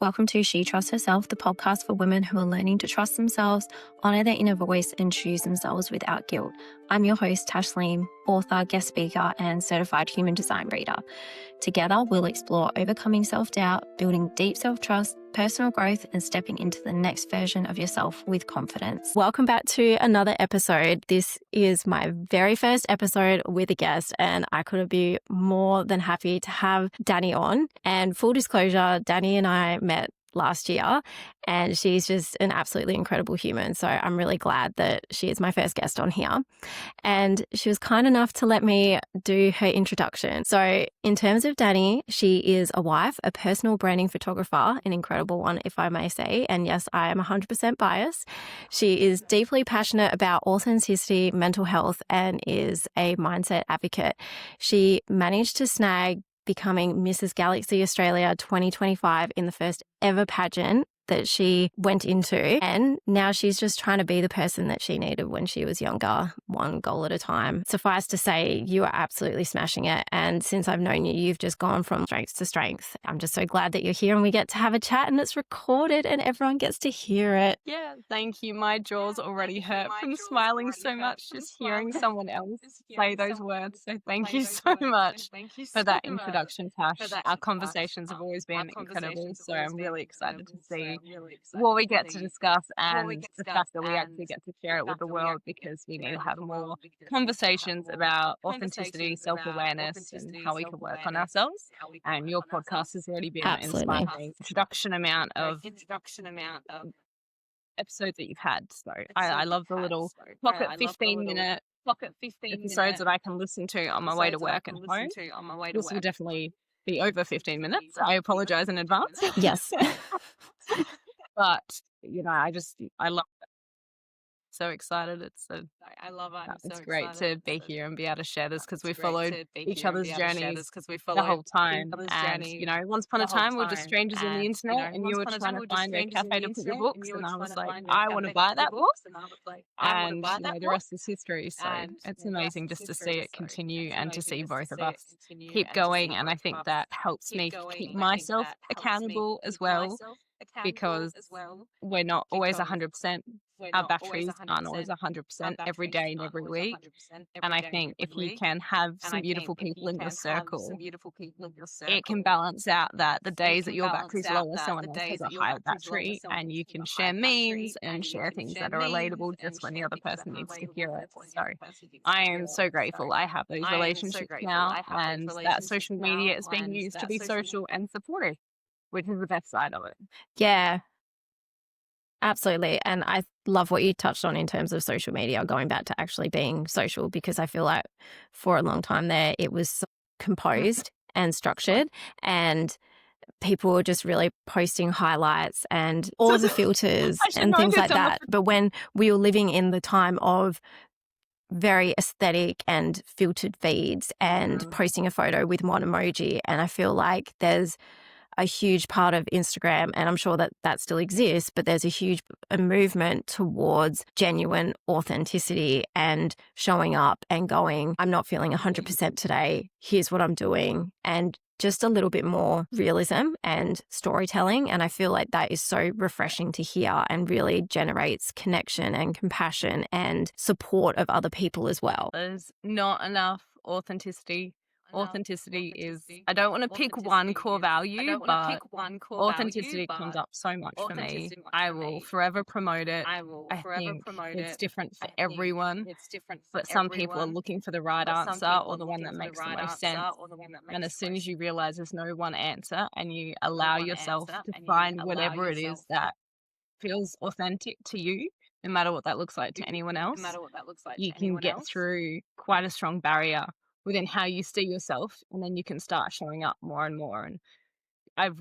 Welcome to She Trusts Herself, the podcast for women who are learning to trust themselves, honor their inner voice, and choose themselves without guilt. I'm your host, Tashleem, author, guest speaker, and certified human design reader. Together, we'll explore overcoming self-doubt, building deep self-trust, personal growth, and stepping into the next version of yourself with confidence. Welcome back to another episode. This is my very first episode with a guest, and I couldn't be more than happy to have Danni on. And full disclosure, Danni and I met last year, and she's just an absolutely incredible human. So I'm really glad that she is my first guest on here. And she was kind enough to let me do her introduction. So in terms of Danni, she is a wife, a personal branding photographer, an incredible one, if I may say. And yes, I am 100% biased. She is deeply passionate about authenticity, mental health, and is a mindset advocate. She managed to snag becoming Mrs. Galaxy Australia 2025 in the first ever pageant that she went into. And now she's just trying to be the person that she needed when she was younger, one goal at a time. Suffice to say, you are absolutely smashing it. And since I've known you, you've just gone from strength to strength. I'm just so glad that you're here and we get to have a chat and it's recorded and everyone gets to hear it. Yeah, thank you. My jaws already hurt from smiling so much, just hearing someone else say those words. So thank you so much for that introduction, Tash. Our conversations have always been incredible. So I'm really excited to see what we get to discuss and the fact that we actually get to share it with the world, because we need to have more conversations about authenticity, self-awareness, and how we can work on ourselves. And your podcast has already been an inspiring introduction amount of episodes that you've had. So I love the little pocket 15-minute episodes that I can listen to on my way to work and home. This will definitely be over 15 minutes. I apologize in advance. Yes. But, I love it. So excited. It's great to be here and be able to share this, because we followed each other's journeys the whole time. And, once upon a time, we were just strangers on the internet, and you were trying to find a cafe to put your books, and I was like, I want to buy that book. And, the rest is history. So it's amazing just to see it continue and to see both of us keep going. And I think that helps me keep myself accountable as well, because we're not always 100%. Our batteries aren't always 100% every day and every week. And I think if you can have some beautiful people in your circle, it can balance out that the days that your battery's low, someone else has a higher battery, and you can share memes and share things that are relatable just when the other person needs to hear it. So I am so grateful I have those relationships now, and that social media is being used to be social and supportive, which is the best side of it. Yeah. Absolutely. And I love what you touched on in terms of social media, going back to actually being social, because I feel like for a long time there, it was so composed and structured, and people were just really posting highlights and all of the filters and things like that. But when we were living in the time of very aesthetic and filtered feeds and posting a photo with one emoji, and I feel like there's a huge part of Instagram, and I'm sure that still exists, but there's a movement towards genuine authenticity and showing up and going, I'm not feeling 100% today. Here's what I'm doing. And just a little bit more realism and storytelling. And I feel like that is so refreshing to hear and really generates connection and compassion and support of other people as well. There's not enough authenticity. Authenticity is, I don't want to pick one core value, but authenticity comes up so much for me. I will forever promote it. I think it's different for everyone, but some people are looking for the right answer or the one that makes the most sense. And as soon as you realize there's no one answer and you allow yourself to find whatever it is that feels authentic to you, no matter what that looks like to anyone else, you can get through quite a strong barrier within how you see yourself, and then you can start showing up more and more. And I've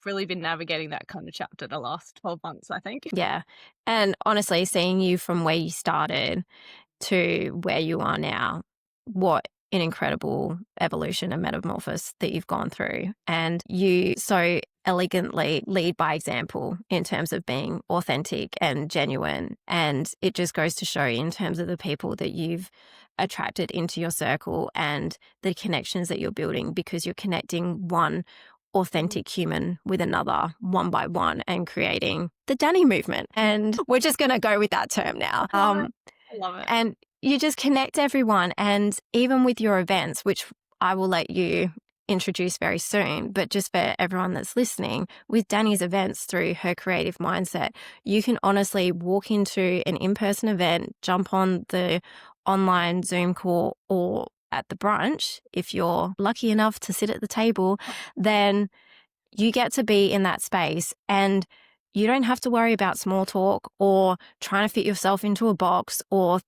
really been navigating that kind of chapter the last 12 months, I think. Yeah. And honestly, seeing you from where you started to where you are now, what an incredible evolution and metamorphosis that you've gone through. And you so elegantly lead by example in terms of being authentic and genuine. And it just goes to show in terms of the people that you've attracted into your circle and the connections that you're building, because you're connecting one authentic human with another one by one and creating the Danni movement. And we're just going to go with that term now. I love it. And you just connect everyone. And even with your events, which I will let you introduce very soon, but just for everyone that's listening, with Danni's events through her creative mindset, you can honestly walk into an in-person event, jump on the online Zoom call or at the brunch. If you're lucky enough to sit at the table, then you get to be in that space and you don't have to worry about small talk or trying to fit yourself into a box or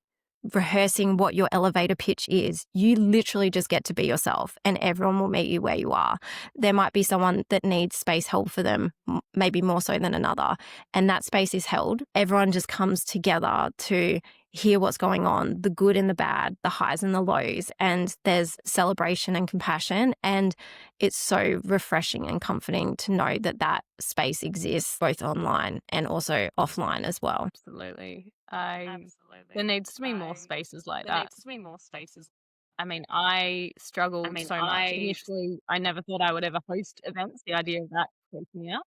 rehearsing what your elevator pitch is. You literally just get to be yourself and everyone will meet you where you are. There might be someone that needs space held for them, maybe more so than another, and that space is held. Everyone just comes together to hear what's going on, the good and the bad, the highs and the lows, and there's celebration and compassion. And it's so refreshing and comforting to know that that space exists both online and also offline as well. Absolutely. There needs to be more spaces like that. I mean, I struggled so much. Initially, I never thought I would ever host events. The idea of that freaked me out.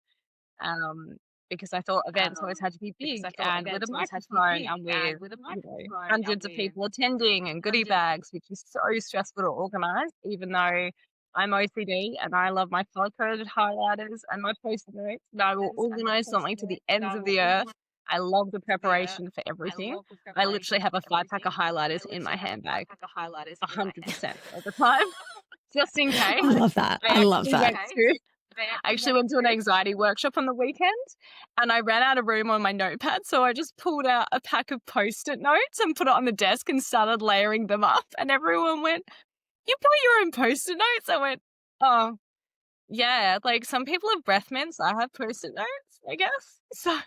Because I thought events always had to be big and with a microphone and with hundreds of people attending and goodie bags, which is so stressful to organize, even though I'm OCD and I love my color-coded highlighters and my post-it notes, and I will organize something to the ends of the earth. I love the preparation for everything. I literally have a 5-pack of highlighters in my handbag 100% of the time, just in case. I love that. I love that. I actually went to an anxiety workshop on the weekend and I ran out of room on my notepad. So I just pulled out a pack of Post-it notes and put it on the desk and started layering them up. And everyone went, "You brought your own Post-it notes?" I went, "Oh, yeah. Like some people have breath mints. I have Post-it notes, I guess." So,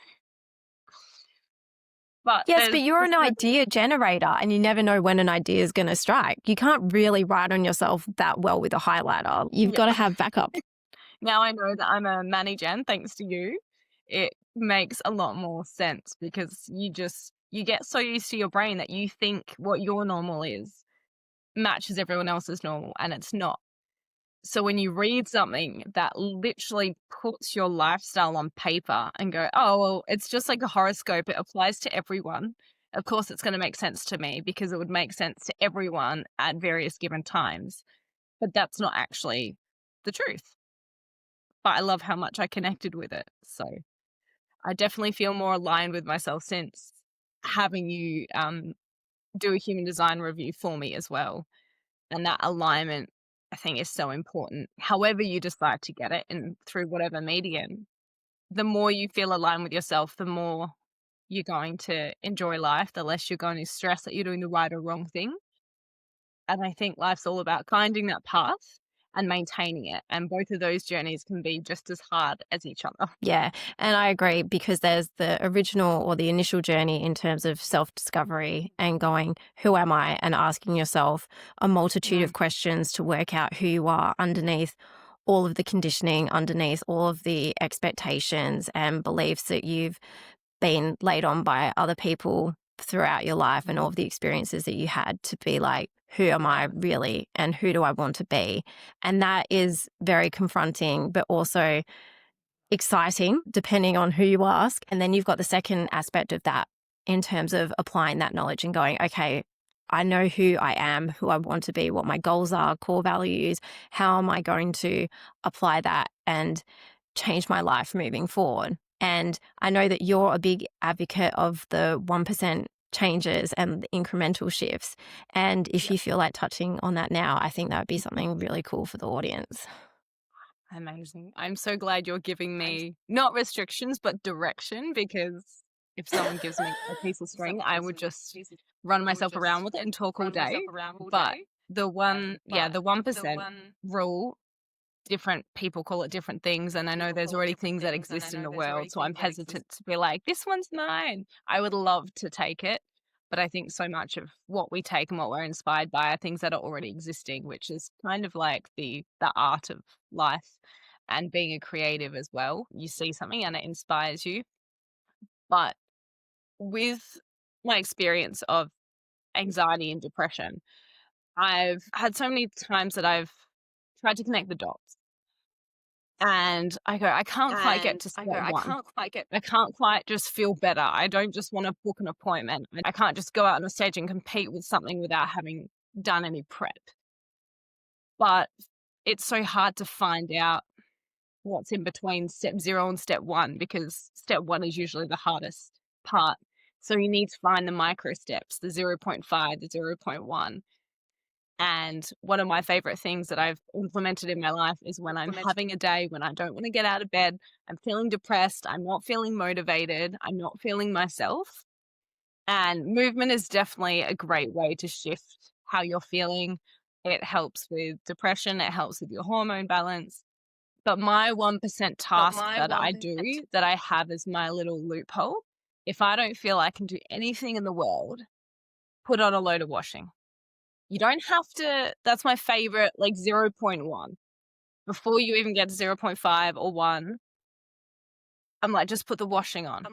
yes, but you're an idea generator and you never know when an idea is going to strike. You can't really write on yourself that well with a highlighter. You've got to have backup. Now I know that I'm a manager, and thanks to you, it makes a lot more sense because you get so used to your brain that you think what your normal is matches everyone else's normal, and it's not. So when you read something that literally puts your lifestyle on paper and go, "Oh, well, it's just like a horoscope. It applies to everyone. Of course, it's going to make sense to me because it would make sense to everyone at various given times." But that's not actually the truth. But I love how much I connected with it. So I definitely feel more aligned with myself since having you do a human design review for me as well. And that alignment, I think, is so important. However you decide to get it and through whatever medium, the more you feel aligned with yourself, the more you're going to enjoy life, the less you're going to stress that you're doing the right or wrong thing. And I think life's all about finding that path and maintaining it. And both of those journeys can be just as hard as each other. Yeah, and I agree because there's the original or the initial journey in terms of self-discovery and going, who am I? And asking yourself a multitude of questions to work out who you are underneath all of the conditioning, underneath all of the expectations and beliefs that you've been laid on by other people throughout your life and all of the experiences that you had to be like, who am I really and who do I want to be? And that is very confronting, but also exciting depending on who you ask. And then you've got the second aspect of that in terms of applying that knowledge and going, okay, I know who I am, who I want to be, what my goals are, core values. How am I going to apply that and change my life moving forward? And I know that you're a big advocate of the 1% changes and the incremental shifts. And if you feel like touching on that now, I think that would be something really cool for the audience. Amazing. I'm so glad you're giving me not restrictions, but direction, because if someone gives me a piece of string, I would just run myself around with it and talk all day. But the 1% rule, different people call it different things. And I know there's already things that exist in the world. So I'm hesitant to be like, this one's mine. I would love to take it. But I think so much of what we take and what we're inspired by are things that are already existing, which is kind of like the art of life and being a creative as well. You see something and it inspires you. But with my experience of anxiety and depression, I've had so many times that I've tried to connect the dots. And I go, I can't quite get to step one. I can't quite just feel better. I don't just want to book an appointment. I can't just go out on a stage and compete with something without having done any prep. But it's so hard to find out what's in between step 0 and step 1, because step 1 is usually the hardest part. So you need to find the micro steps, the 0.5, the 0.1. And one of my favorite things that I've implemented in my life is when I'm having a day when I don't want to get out of bed, I'm feeling depressed, I'm not feeling motivated, I'm not feeling myself. And movement is definitely a great way to shift how you're feeling. It helps with depression, it helps with your hormone balance. But my 1% task that I do, that I have as my little loophole, if I don't feel I can do anything in the world, put on a load of washing. You don't have to, that's my favorite, like 0.1. Before you even get to 0.5 or 1, I'm like, just put the washing on.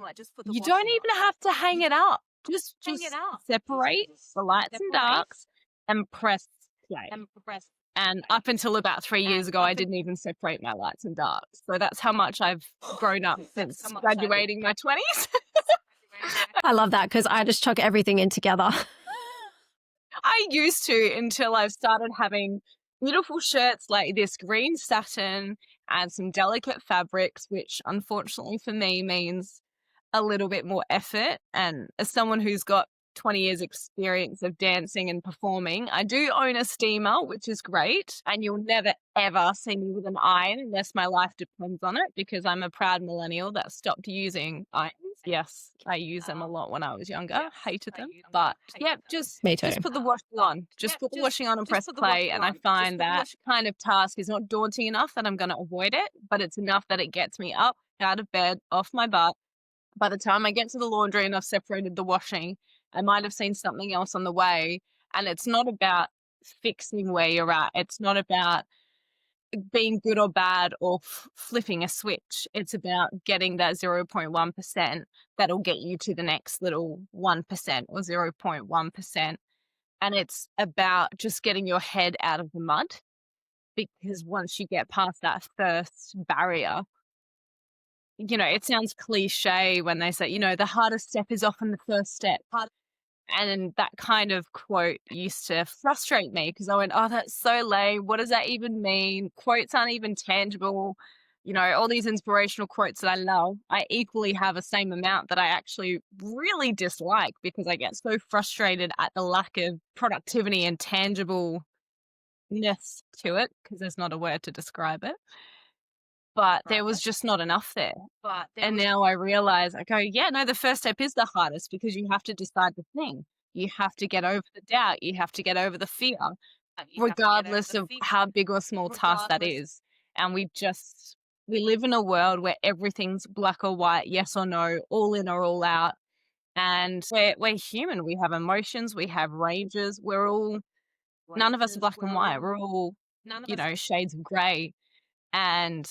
You don't even have to hang it up. Just separate the lights and darks and press play. And up until about 3 years ago, I didn't even separate my lights and darks. So that's how much I've grown up since graduating my 20s. I love that, because I just chuck everything in together. I used to, until I've started having beautiful shirts like this green satin and some delicate fabrics, which unfortunately for me means a little bit more effort. And as someone who's got 20 years experience of dancing and performing, I do own a steamer, which is great. And you'll never, ever see me with an iron unless my life depends on it, because I'm a proud millennial that stopped using irons. Yes, I used them a lot when I was younger. Hated them. But yeah, just put the washing on. Just put the washing on and press play. And I find that kind of task is not daunting enough that I'm going to avoid it, but it's enough that it gets me up, out of bed, off my butt. By the time I get to the laundry and I've separated the washing, I might have seen something else on the way. And it's not about fixing where you're at. It's not about being good or bad or flipping a switch. It's about getting that 0.1% that'll get you to the next little 1% or 0.1%. And it's about just getting your head out of the mud, because once you get past that first barrier, you know, it sounds cliche when they say, you know, the hardest step is often the first step. And that kind of quote used to frustrate me, because I went, oh, that's so lame. What does that even mean? Quotes aren't even tangible. You know, all these inspirational quotes that I love, I equally have a same amount that I actually really dislike, because I get so frustrated at the lack of productivity and tangibleness to it, because there's not a word to describe it. But there was just not enough there. And now I realize, I go, yeah, no, the first step is the hardest, because you have to decide the thing. You have to get over the doubt. You have to get over the fear, regardless of how big or small task that is. And we live in a world where everything's black or white, yes or no, all in or all out. And we're human. We have emotions. We have ranges. None of us are black and white. We're all, you know, shades of gray. And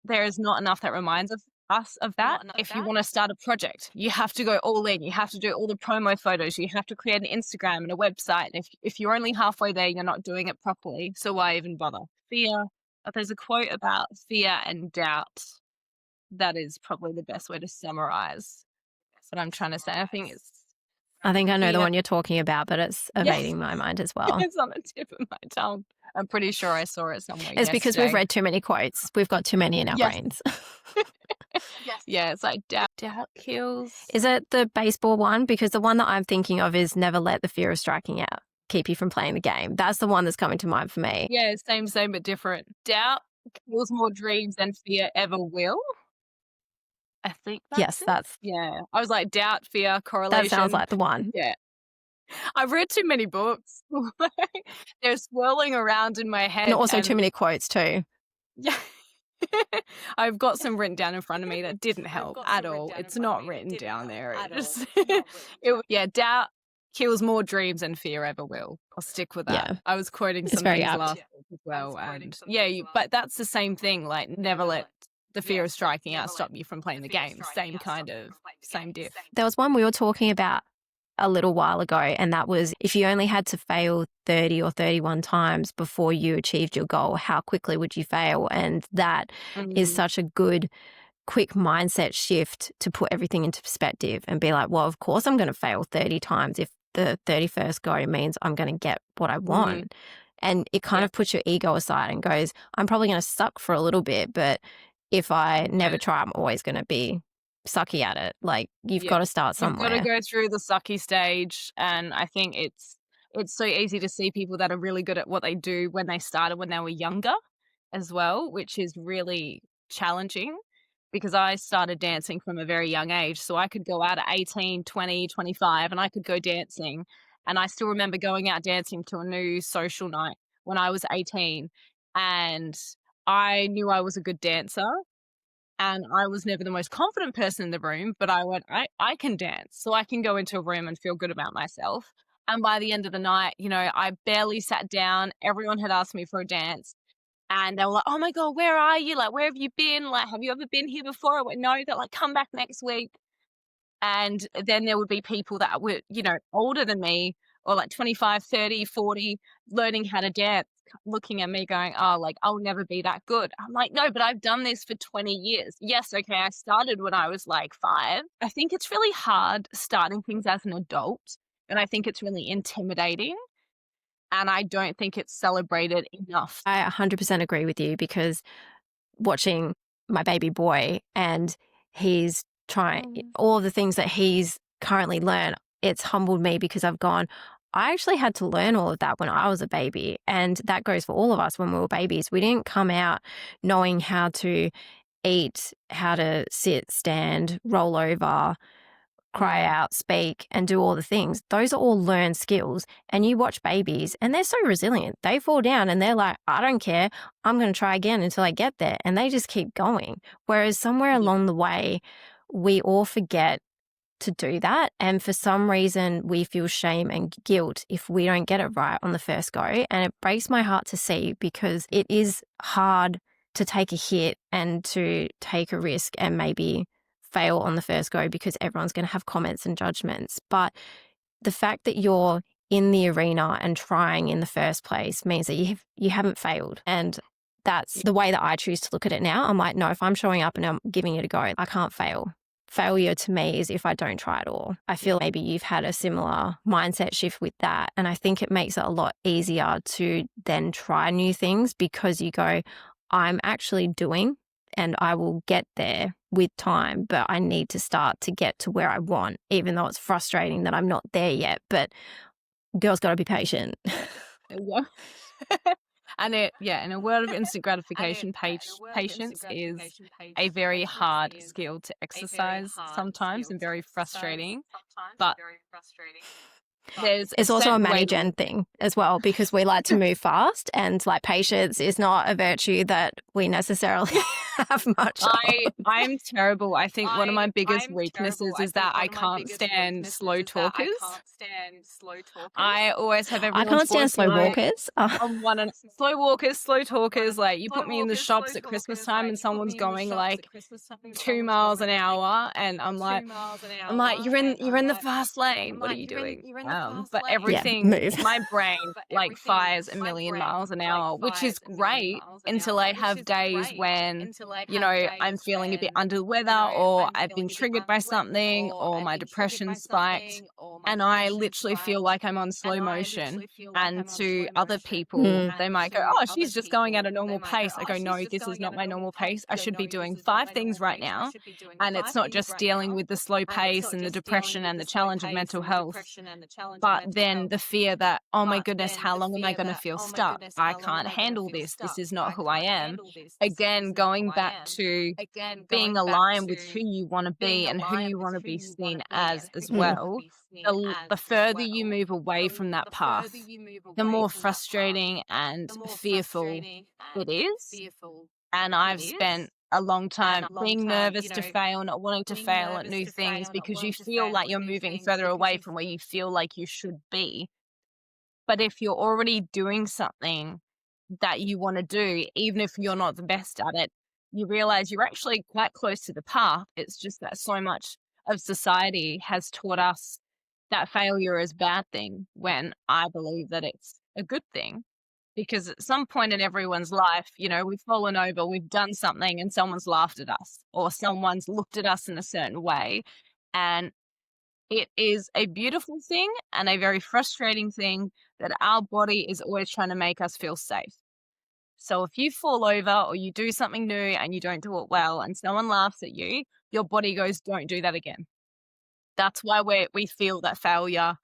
there is not enough that reminds us of that. If you want to start a project, you have to go all in. You have to do all the promo photos. You have to create an Instagram and a website. And if you're only halfway there, you're not doing it properly. So why even bother? Fear. There's a quote about fear and doubt that is probably the best way to summarize what I'm trying to say. I think I know the one you're talking about, but it's evading my mind as well. It's on the tip of my tongue. I'm pretty sure I saw it somewhere. It's because we've read too many quotes. We've got too many in our brains. Yeah, it's like doubt kills. Is it the baseball one? Because the one that I'm thinking of is never let the fear of striking out keep you from playing the game. That's the one that's coming to mind for me. Yeah, same, but different. Doubt kills more dreams than fear ever will. I think that's yeah. I was like, doubt, fear, correlation. That sounds like the one. Yeah. I've read too many books. They're swirling around in my head. And also too many quotes too. Yeah. I've got some written down in front of me that didn't help at all. It's not written down there. Doubt kills more dreams than fear ever will. I'll stick with that. Yeah. I was quoting some things last week as well. But that's the same thing. Like, never let the fear of striking out stop you from playing the game. Same diff. There was one we were talking about a little while ago, and that was if you only had to fail 30 or 31 times before you achieved your goal, how quickly would you fail? And that is such a good, quick mindset shift to put everything into perspective and be like, well, of course I'm going to fail 30 times if the 31st go means I'm going to get what I want. And it kind of puts your ego aside and goes, I'm probably going to suck for a little bit, but if I never try, I'm always going to be sucky at it. Like, you've got to start You've got to somewhere. go through the sucky stage, and I think it's so easy to see people that are really good at what they do when they started when they were younger as well, which is really challenging because I started dancing from a very young age. So I could go out at 18, 20, 25, and I could go dancing. And I still remember going out dancing to a new social night when I was 18, and I knew I was a good dancer. And I was never the most confident person in the room, but I went, I can dance. So I can go into a room and feel good about myself. And by the end of the night, I barely sat down. Everyone had asked me for a dance. And they were like, oh my God, where are you? Like, where have you been? Like, have you ever been here before? I went, no. They're like, come back next week. And then there would be people that were, older than me, or like 25, 30, 40, learning how to dance, looking at me going, oh, like, I'll never be that good. I'm like, no, but I've done this for 20 years. Yes, okay, I started when I was like 5. I think it's really hard starting things as an adult. And I think it's really intimidating. And I don't think it's celebrated enough. I 100% agree with you, because watching my baby boy and he's trying all of the things that he's currently learned, it's humbled me because I've gone, I actually had to learn all of that when I was a baby. And that goes for all of us when we were babies. We didn't come out knowing how to eat, how to sit, stand, roll over, cry out, speak, and do all the things. Those are all learned skills. And you watch babies and they're so resilient. They fall down and they're like, I don't care. I'm going to try again until I get there. And they just keep going. Whereas somewhere along the way, we all forget to do that. And for some reason, we feel shame and guilt if we don't get it right on the first go. And it breaks my heart to see, because it is hard to take a hit and to take a risk and maybe fail on the first go, because everyone's going to have comments and judgments. But the fact that you're in the arena and trying in the first place means that you haven't failed. And that's the way that I choose to look at it now. I'm like, no, if I'm showing up and I'm giving it a go, I can't fail. Failure to me is if I don't try at all. I feel maybe you've had a similar mindset shift with that. And I think it makes it a lot easier to then try new things, because you go, I'm actually doing, and I will get there with time, but I need to start to get to where I want, even though it's frustrating that I'm not there yet. But girls got to be patient. Yeah. And in a world of instant gratification, patience is a very hard skill to exercise sometimes, and very frustrating. But it's also a Manny Gen thing as well, because we like to move fast, and like patience is not a virtue that we necessarily have much of. I'm terrible. I think one of my biggest weaknesses is that I can't stand slow talkers. I always have everyone's I can't stand slow walkers. Slow walkers, slow talkers. Like, you put me in the shops at Christmas time and someone's going like 2 miles an hour, and I'm like, you're in the fast lane. What are you doing? But everything, my brain like fires a million miles an hour, which is great until I have days when, I'm feeling a bit under the weather, or I've been triggered by something, or my depression spiked, and I literally feel like I'm on slow motion. And to other people, they might go, oh, she's just going at a normal pace. I go, no, this is not my normal pace. I should be doing 5 things right now. And it's not just dealing with the slow pace and the depression and the challenge of mental health, but then the fear that, oh my goodness, how long am I going to feel stuck? I can't handle this. This is not who I am. Again, going back to being aligned with who you want to be and who you want to be seen as well. The further you move away from that path, the more frustrating and fearful it is. And I've spent a long time being nervous to fail, not wanting to fail at new things, because you feel like you're moving further away from where you feel like you should be. But if you're already doing something that you want to do, even if you're not the best at it, you realize you're actually quite close to the path. It's just that so much of society has taught us that failure is a bad thing when I believe that it's a good thing. Because at some point in everyone's life, we've fallen over, we've done something and someone's laughed at us or someone's looked at us in a certain way. And it is a beautiful thing and a very frustrating thing that our body is always trying to make us feel safe. So if you fall over or you do something new and you don't do it well and someone laughs at you, your body goes, don't do that again. That's why we feel that failure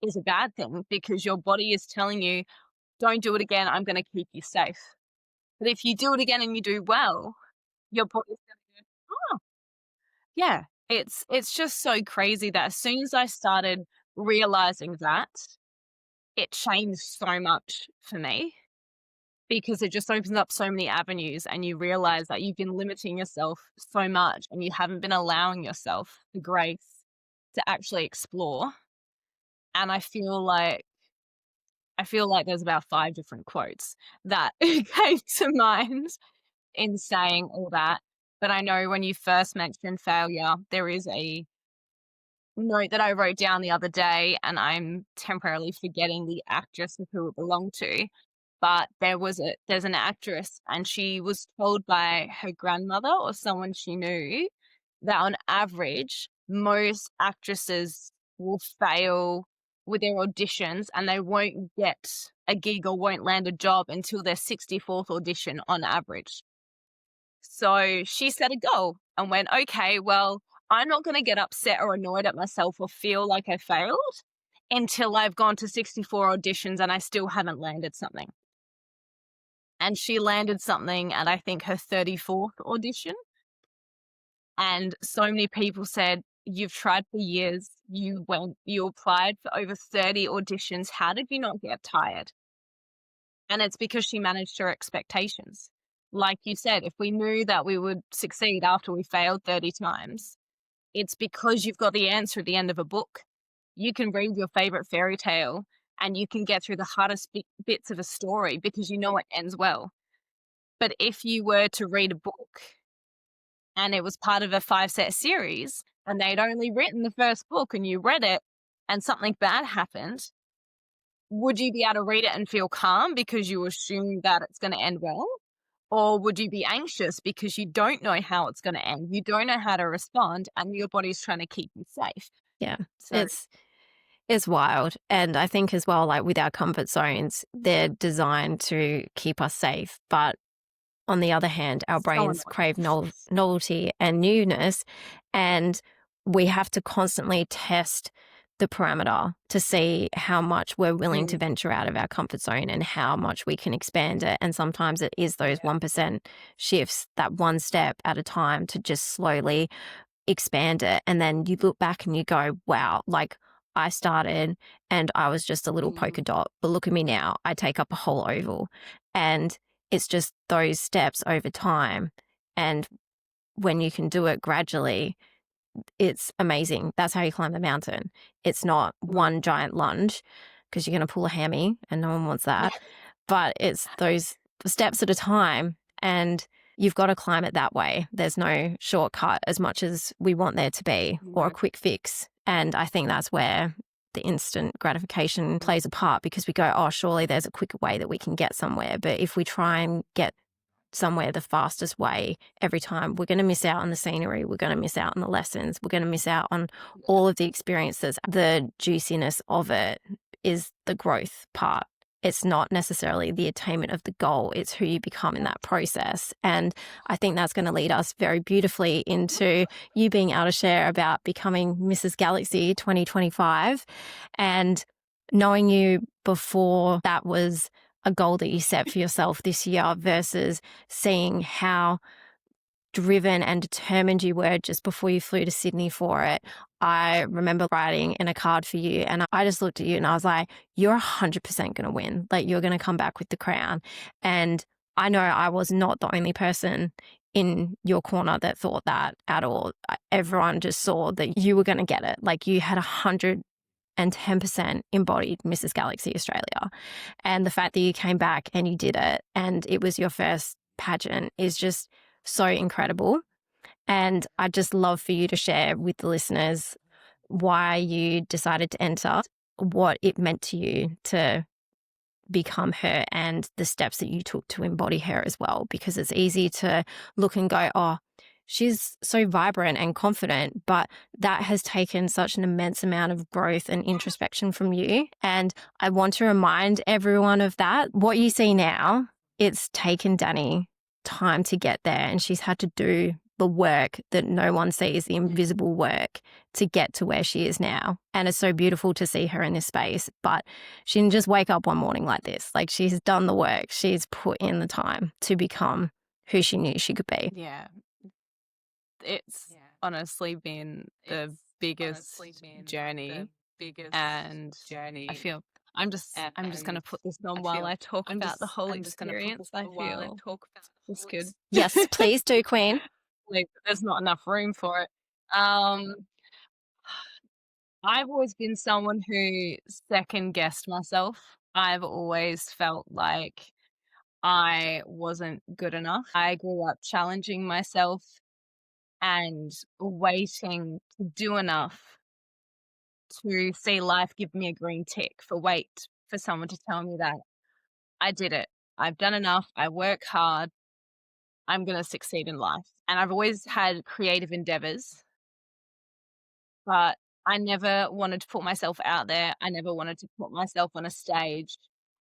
is a bad thing, because your body is telling you, don't do it again, I'm going to keep you safe. But if you do it again and you do well, your body's going to go, oh, yeah. It's just so crazy that as soon as I started realizing that, it changed so much for me, because it just opens up so many avenues and you realize that you've been limiting yourself so much and you haven't been allowing yourself the grace to actually explore. And I feel like there's about 5 different quotes that came to mind in saying all that. But I know when you first mentioned failure, there is a note that I wrote down the other day, and I'm temporarily forgetting the actress of who it belonged to. But there's an actress, and she was told by her grandmother or someone she knew that on average, most actresses will fail with their auditions and they won't get a gig or won't land a job until their 64th audition on average. So she set a goal and went, okay, well, I'm not going to get upset or annoyed at myself or feel like I failed until I've gone to 64 auditions and I still haven't landed something. And she landed something at, I think, her 34th audition. And so many people said, you've tried for years, you applied for over 30 auditions. How did you not get tired? And it's because she managed her expectations. Like you said, if we knew that we would succeed after we failed 30 times, it's because you've got the answer at the end of a book. You can read your favorite fairy tale and you can get through the hardest bits of a story because you know it ends well. But if you were to read a book and it was part of a 5-set series and they'd only written the first book and you read it and something bad happened, would you be able to read it and feel calm because you assume that it's going to end well? Or would you be anxious because you don't know how it's going to end? You don't know how to respond and your body's trying to keep you safe. Yeah, so it's wild. And I think as well, like with our comfort zones, they're designed to keep us safe. But on the other hand, our brains crave novelty and newness. And we have to constantly test the parameter to see how much we're willing to venture out of our comfort zone and how much we can expand it. And sometimes it is those 1% shifts, that one step at a time to just slowly expand it. And then you look back and you go, wow, like I started and I was just a little polka dot, but look at me now, I take up a whole oval. And it's just those steps over time. And when you can do it gradually, it's amazing. That's how you climb the mountain. It's not one giant lunge because you're going to pull a hammy and no one wants that. But it's those steps at a time and you've got to climb it that way. There's no shortcut as much as we want there to be or a quick fix. And I think that's where the instant gratification plays a part because we go, oh, surely there's a quicker way that we can get somewhere. But if we try and get somewhere the fastest way every time, we're going to miss out on the scenery. We're going to miss out on the lessons. We're going to miss out on all of the experiences. The juiciness of it is the growth part. It's not necessarily the attainment of the goal. It's who you become in that process. And I think that's going to lead us very beautifully into you being able to share about becoming Mrs. Galaxy 2025 and knowing you before that was a goal that you set for yourself this year versus seeing how driven and determined you were just before you flew to Sydney for it. I remember writing in a card for you and I just looked at you and I was like, you're 100% going to win. Like you're going to come back with the crown. And I know I was not the only person in your corner that thought that at all. Everyone just saw that you were going to get it. Like you had 110% embodied Mrs. Galaxy Australia. And the fact that you came back and you did it and it was your first pageant is just so incredible. And I'd just love for you to share with the listeners why you decided to enter, what it meant to you to become her, and the steps that you took to embody her as well. Because it's easy to look and go, oh, she's so vibrant and confident, but that has taken such an immense amount of growth and introspection from you. And I want to remind everyone of that. What you see now, it's taken Danni time to get there, and she's had to do the work that no one sees, the invisible work, to get to where she is now. And it's so beautiful to see her in this space. But she didn't just wake up one morning like this. Like, she's done the work. She's put in the time to become who she knew she could be. Yeah. It's honestly been the biggest journey. And I feel I'm just going to put this on while I talk about the whole experience. I feel it's good. Yes, please do, Queen. Like, there's not enough room for it. I've always been someone who second guessed myself. I've always felt like I wasn't good enough. I grew up challenging myself and waiting to do enough to see life give me a green tick, for someone to tell me that I did it. I've done enough. I work hard. I'm going to succeed in life. And I've always had creative endeavors, but I never wanted to put myself out there. I never wanted to put myself on a stage.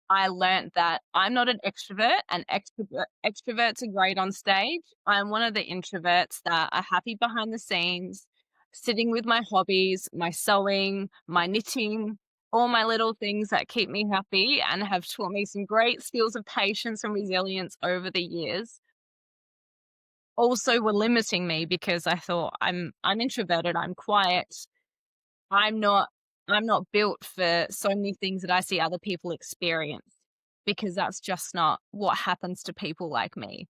I learned that I'm not an extrovert, and extroverts are great on stage. I'm one of the introverts that are happy behind the scenes, sitting with my hobbies, my sewing, my knitting, all my little things that keep me happy and have taught me some great skills of patience and resilience over the years. Also were limiting me because I thought I'm introverted, I'm quiet. I'm not built for so many things that I see other people experience, because that's just not what happens to people like me.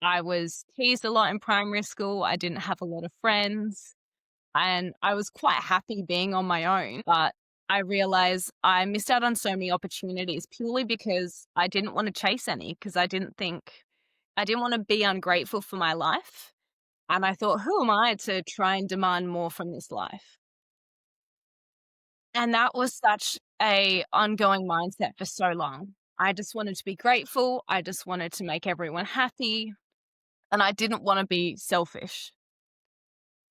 I was teased a lot in primary school. I didn't have a lot of friends, and I was quite happy being on my own, but I realized I missed out on so many opportunities purely because I didn't want to chase any, because I didn't want to be ungrateful for my life. And I thought, who am I to try and demand more from this life? And that was such a ongoing mindset for so long. I just wanted to be grateful. I just wanted to make everyone happy. And I didn't want to be selfish.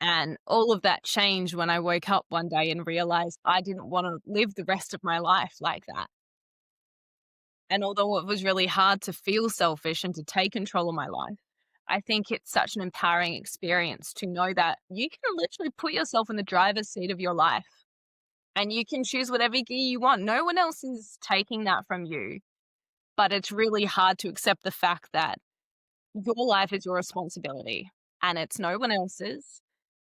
And all of that changed when I woke up one day and realized I didn't want to live the rest of my life like that. And although it was really hard to feel selfish and to take control of my life, I think it's such an empowering experience to know that you can literally put yourself in the driver's seat of your life. And you can choose whatever gear you want. No one else is taking that from you. But it's really hard to accept the fact that your life is your responsibility and it's no one else's.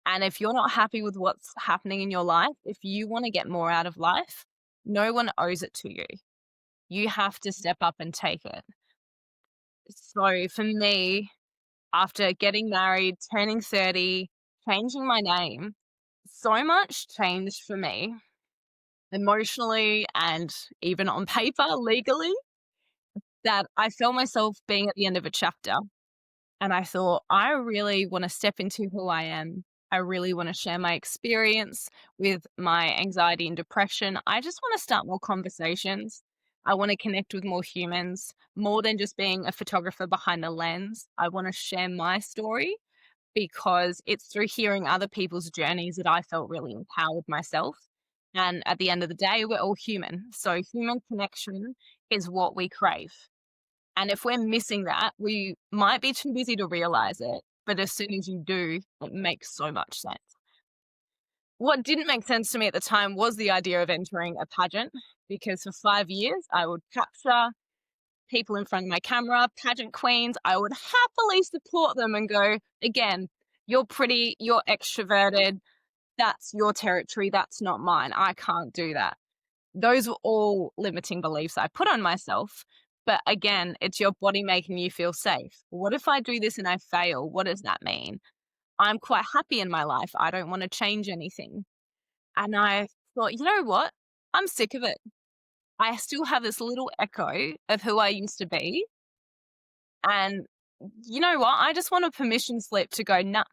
And if you're not happy with what's happening in your life, if you want to get more out of life, no one owes it to you. You have to step up and take it. So for me, after getting married, turning 30, changing my name, so much changed for me, emotionally and even on paper, legally, that I felt myself being at the end of a chapter. And I thought, I really want to step into who I am. I really want to share my experience with my anxiety and depression. I just want to start more conversations. I want to connect with more humans, more than just being a photographer behind a lens. I want to share my story, because it's through hearing other people's journeys that I felt really empowered myself. And at the end of the day, we're all human. So human connection is what we crave. And if we're missing that, we might be too busy to realize it. But as soon as you do, it makes so much sense. What didn't make sense to me at the time was the idea of entering a pageant, because for 5 years I would capture people in front of my camera, pageant queens. I would happily support them and go, again, you're pretty, you're extroverted. That's your territory. That's not mine. I can't do that. Those were all limiting beliefs I put on myself. But again, it's your body making you feel safe. What if I do this and I fail? What does that mean? I'm quite happy in my life. I don't want to change anything. And I thought, you know what? I'm sick of it. I still have this little echo of who I used to be. And you know what? I just want a permission slip to go, nah,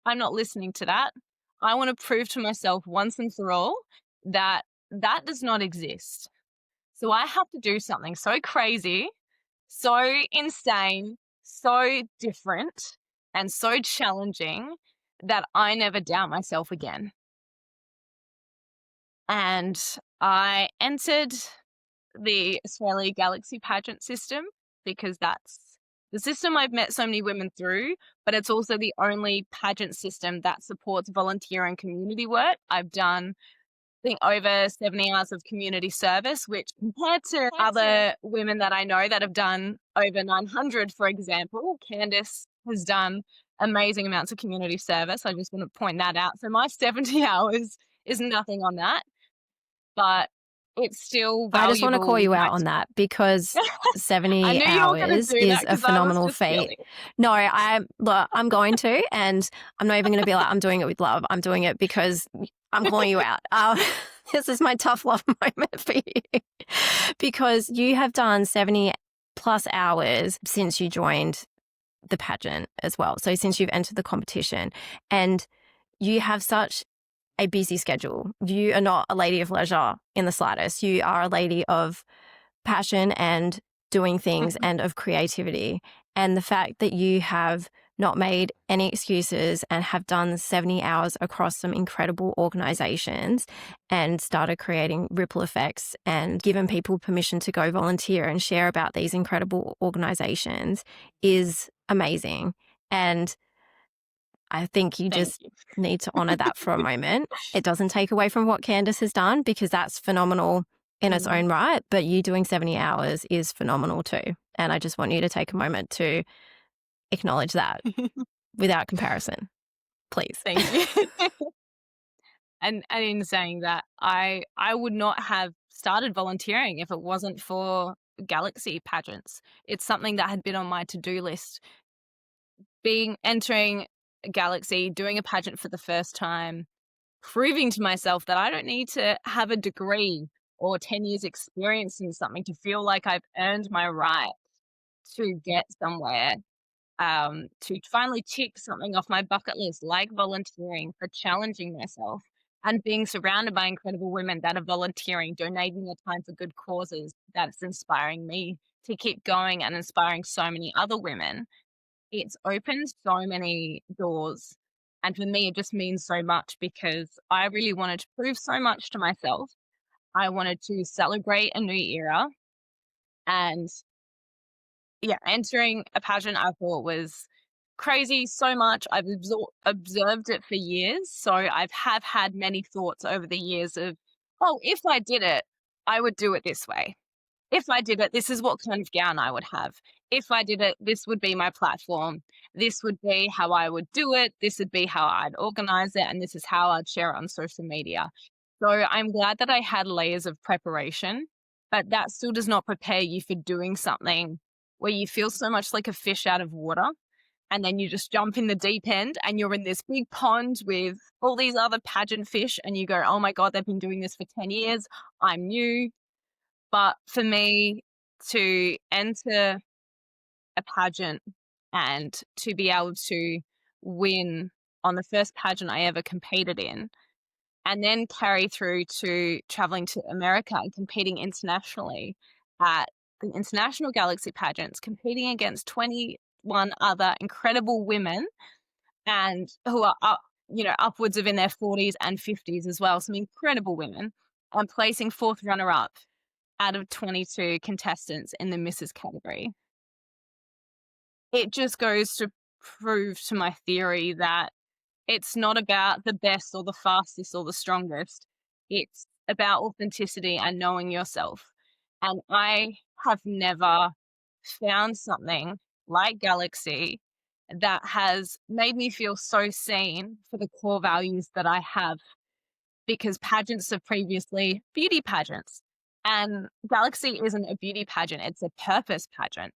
I'm not listening to that. I want to prove to myself once and for all that that does not exist. So I have to do something so crazy, so insane, so different, and so challenging that I never doubt myself again. And I entered the Australia Galaxy pageant system because that's the system I've met so many women through, but it's also the only pageant system that supports volunteer and community work. I've done, I think, over 70 hours of community service, which compared to other women that I know that have done over 900, for example, Candice has done amazing amounts of community service. I just want to point that out. So my 70 hours is nothing on that, but it's still valuable. I just want to call you out on that because 70 hours is a phenomenal feat. No, I'm going to, and I'm not even going to be like, I'm doing it with love. I'm doing it because I'm calling you out. This is my tough love moment for you because you have done 70 plus hours since you joined the pageant as well. So since you've entered the competition, and you have such a busy schedule. You are not a lady of leisure in the slightest. You are a lady of passion and doing things and of creativity. And the fact that you have not made any excuses and have done 70 hours across some incredible organizations and started creating ripple effects and given people permission to go volunteer and share about these incredible organizations is amazing. And I think you need to honor that for a moment. It doesn't take away from what Candice has done because that's phenomenal in its own right, but you doing 70 hours is phenomenal too. And I just want you to take a moment to acknowledge that without comparison, please. Thank you. And in saying that, I would not have started volunteering if it wasn't for Galaxy pageants. It's something that had been on my to-do list. Entering Galaxy, doing a pageant for the first time, proving to myself that I don't need to have a degree or 10 years experience in something to feel like I've earned my right to get somewhere, to finally tick something off my bucket list, like volunteering, for challenging myself and being surrounded by incredible women that are volunteering, donating their time for good causes. That's inspiring me to keep going and inspiring so many other women. It's opened so many doors. And for me, it just means so much because I really wanted to prove so much to myself. I wanted to celebrate a new era. And yeah, entering a pageant I thought was crazy so much. I've observed it for years. So I've had many thoughts over the years of, oh, if I did it, I would do it this way. If I did it, this is what kind of gown I would have. If I did it, this would be my platform. This would be how I would do it. This would be how I'd organize it. And this is how I'd share it on social media. So I'm glad that I had layers of preparation, but that still does not prepare you for doing something where you feel so much like a fish out of water. And then you just jump in the deep end and you're in this big pond with all these other pageant fish. And you go, oh my God, they've been doing this for 10 years. I'm new. But for me to enter a pageant and to be able to win on the first pageant I ever competed in, and then carry through to traveling to America and competing internationally at the International Galaxy pageants, competing against 21 other incredible women and who are upwards of in their 40s and 50s as well, some incredible women, and placing fourth runner-up out of 22 contestants in the Mrs. category. It just goes to prove to my theory that it's not about the best or the fastest or the strongest. It's about authenticity and knowing yourself. And I have never found something like Galaxy that has made me feel so seen for the core values that I have, because pageants are previously beauty pageants. And Galaxy isn't a beauty pageant, it's a purpose pageant.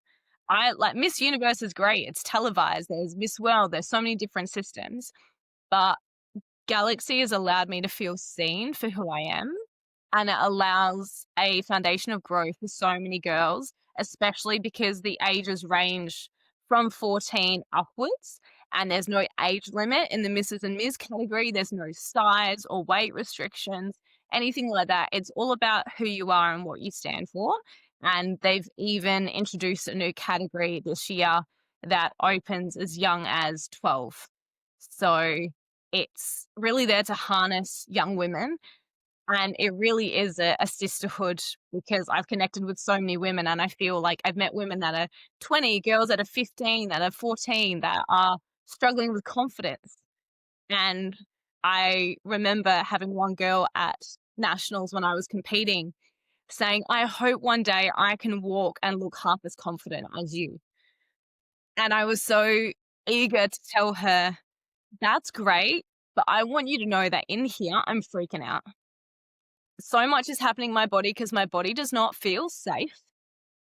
Miss Universe is great. It's televised. There's Miss World. There's so many different systems. But Galaxy has allowed me to feel seen for who I am. And it allows a foundation of growth for so many girls, especially because the ages range from 14 upwards. and there's no age limit in the Mrs. and Ms. category. There's no size or weight restrictions, anything like that. It's all about who you are and what you stand for. And they've even introduced a new category this year that opens as young as 12. So it's really there to harness young women. And it really is a sisterhood, because I've connected with so many women, and I feel like I've met women that are 20, girls that are 15, that are 14, that are struggling with confidence. And I remember having one girl at nationals when I was competing saying, I hope one day I can walk and look half as confident as you. And I was so eager to tell her, that's great, but I want you to know that in here, I'm freaking out. So much is happening in my body because my body does not feel safe,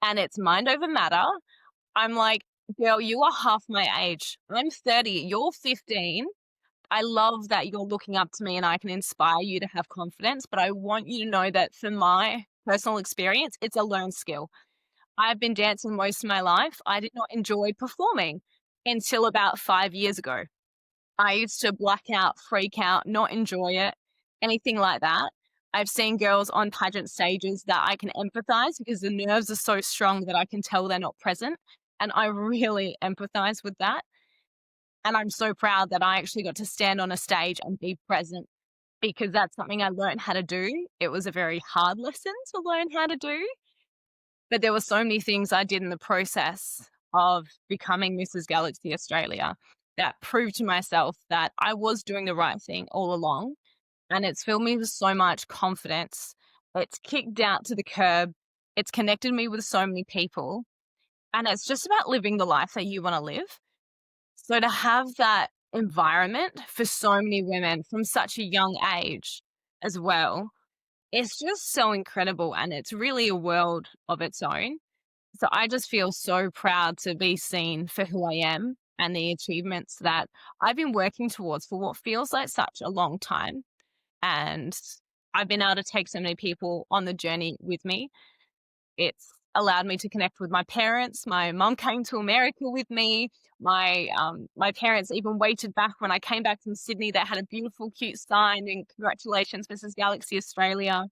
and it's mind over matter. I'm like, girl, you are half my age. I'm 30. You're 15. I love that you're looking up to me and I can inspire you to have confidence, but I want you to know that for my personal experience, it's a learned skill. I've been dancing most of my life. I did not enjoy performing until about 5 years ago. I used to black out, freak out, not enjoy it, anything like that. I've seen girls on pageant stages that I can empathize because the nerves are so strong that I can tell they're not present. And I really empathize with that. And I'm so proud that I actually got to stand on a stage and be present, because that's something I learned how to do. It was a very hard lesson to learn how to do. But there were so many things I did in the process of becoming Mrs. Galaxy Australia that proved to myself that I was doing the right thing all along. And it's filled me with so much confidence. It's kicked out to the curb. It's connected me with so many people. And it's just about living the life that you want to live. So to have that environment for so many women from such a young age as well, it's just so incredible. And it's really a world of its own. So I just feel so proud to be seen for who I am and the achievements that I've been working towards for what feels like such a long time. And I've been able to take so many people on the journey with me. It's allowed me to connect with my parents. My mom came to America with me. My parents even waited back when I came back from Sydney. They had a beautiful, cute sign and congratulations, Mrs. Galaxy Australia.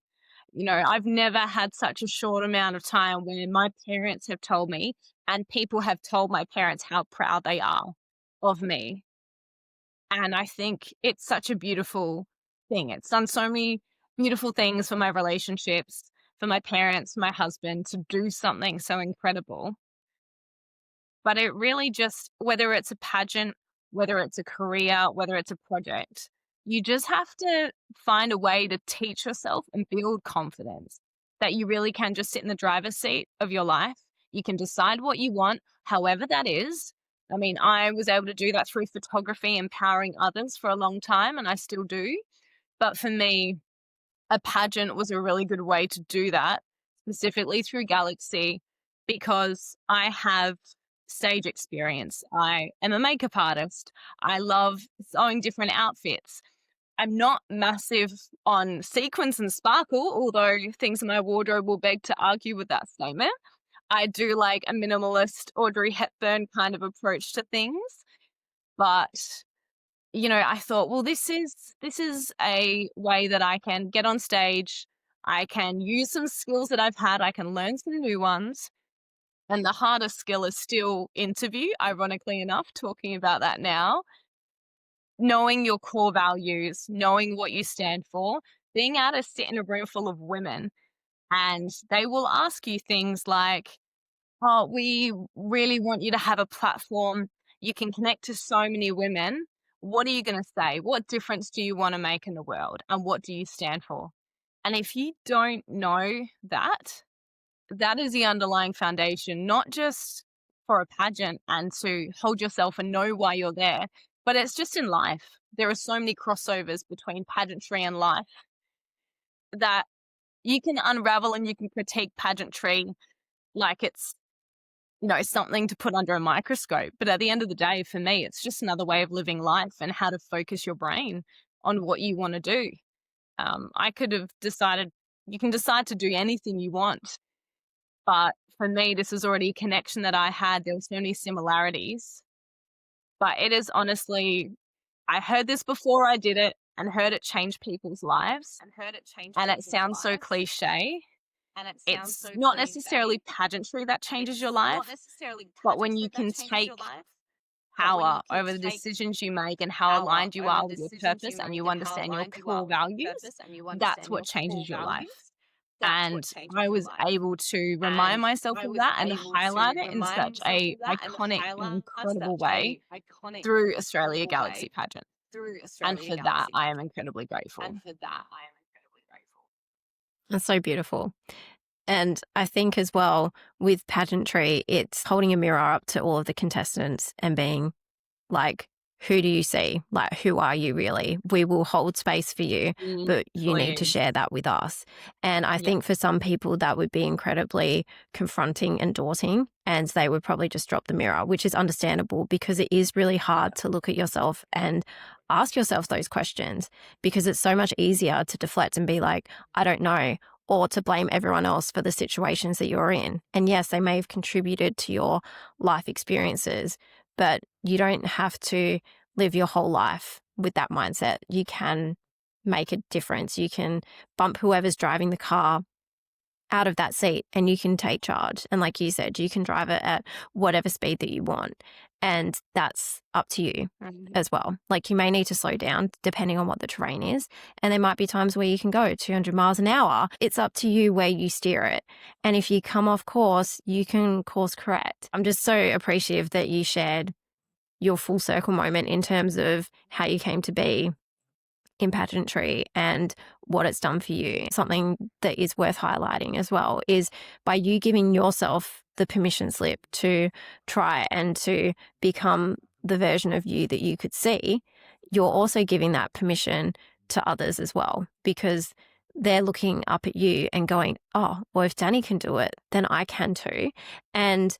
You know, I've never had such a short amount of time when my parents have told me and people have told my parents how proud they are of me. And I think it's such a beautiful thing. It's done so many beautiful things for my relationships, for my parents, my husband, to do something so incredible. But it really just, whether it's a pageant, whether it's a career, whether it's a project, you just have to find a way to teach yourself and build confidence that you really can just sit in the driver's seat of your life. You can decide what you want, however that is. I mean, I was able to do that through photography, empowering others for a long time, and I still do. But for me, a pageant was a really good way to do that, specifically through Galaxy, because I have stage experience. I am a makeup artist. I love sewing different outfits. I'm not massive on sequins and sparkle, although things in my wardrobe will beg to argue with that statement. I do like a minimalist Audrey Hepburn kind of approach to things. But you know, I thought, well, this is a way that I can get on stage. I can use some skills that I've had. I can learn some new ones. And the hardest skill is still interview, ironically enough, talking about that now. Knowing your core values, knowing what you stand for, being able to sit in a room full of women and they will ask you things like, oh, we really want you to have a platform. You can connect to so many women. What are you going to say? What difference do you want to make in the world? And what do you stand for? And if you don't know that, that is the underlying foundation, not just for a pageant and to hold yourself and know why you're there, but it's just in life. There are so many crossovers between pageantry and life that you can unravel and you can critique pageantry like it's, you know, something to put under a microscope. But at the end of the day, for me, it's just another way of living life and how to focus your brain on what you want to do. I could have decided, you can decide to do anything you want. But for me, this was already a connection that I had. There were so many similarities. But it is honestly, I heard this before I did it and heard it change people's lives. And it sounds so cliche. It's not necessarily pageantry that changes your life, but when you can take power over the decisions you make and how aligned you are with your purpose and you understand your core values, that's what changes your life. And I was able to remind myself of that and highlight it in such a iconic and incredible way through Australia Galaxy Pageant. And for that, I am incredibly grateful. That's so beautiful. And I think as well with pageantry, it's holding a mirror up to all of the contestants and being like, who do you see? Like, who are you really? We will hold space for you, but you need to share that with us. And I think for some people that would be incredibly confronting and daunting, and they would probably just drop the mirror, which is understandable because it is really hard to look at yourself and ask yourself those questions, because it's so much easier to deflect and be like, I don't know, or to blame everyone else for the situations that you're in. And yes, they may have contributed to your life experiences, but you don't have to live your whole life with that mindset. You can make a difference. You can bump whoever's driving the car out of that seat and you can take charge. And like you said, you can drive it at whatever speed that you want. And that's up to you as well. Like you may need to slow down depending on what the terrain is. And there might be times where you can go 200 miles an hour. It's up to you where you steer it. And if you come off course, you can course correct. I'm just so appreciative that you shared your full circle moment in terms of how you came to be in pageantry and what it's done for you. Something that is worth highlighting as well is by you giving yourself the permission slip to try and to become the version of you that you could see, you're also giving that permission to others as well, because they're looking up at you and going, oh, well, if Danni can do it, then I can too. And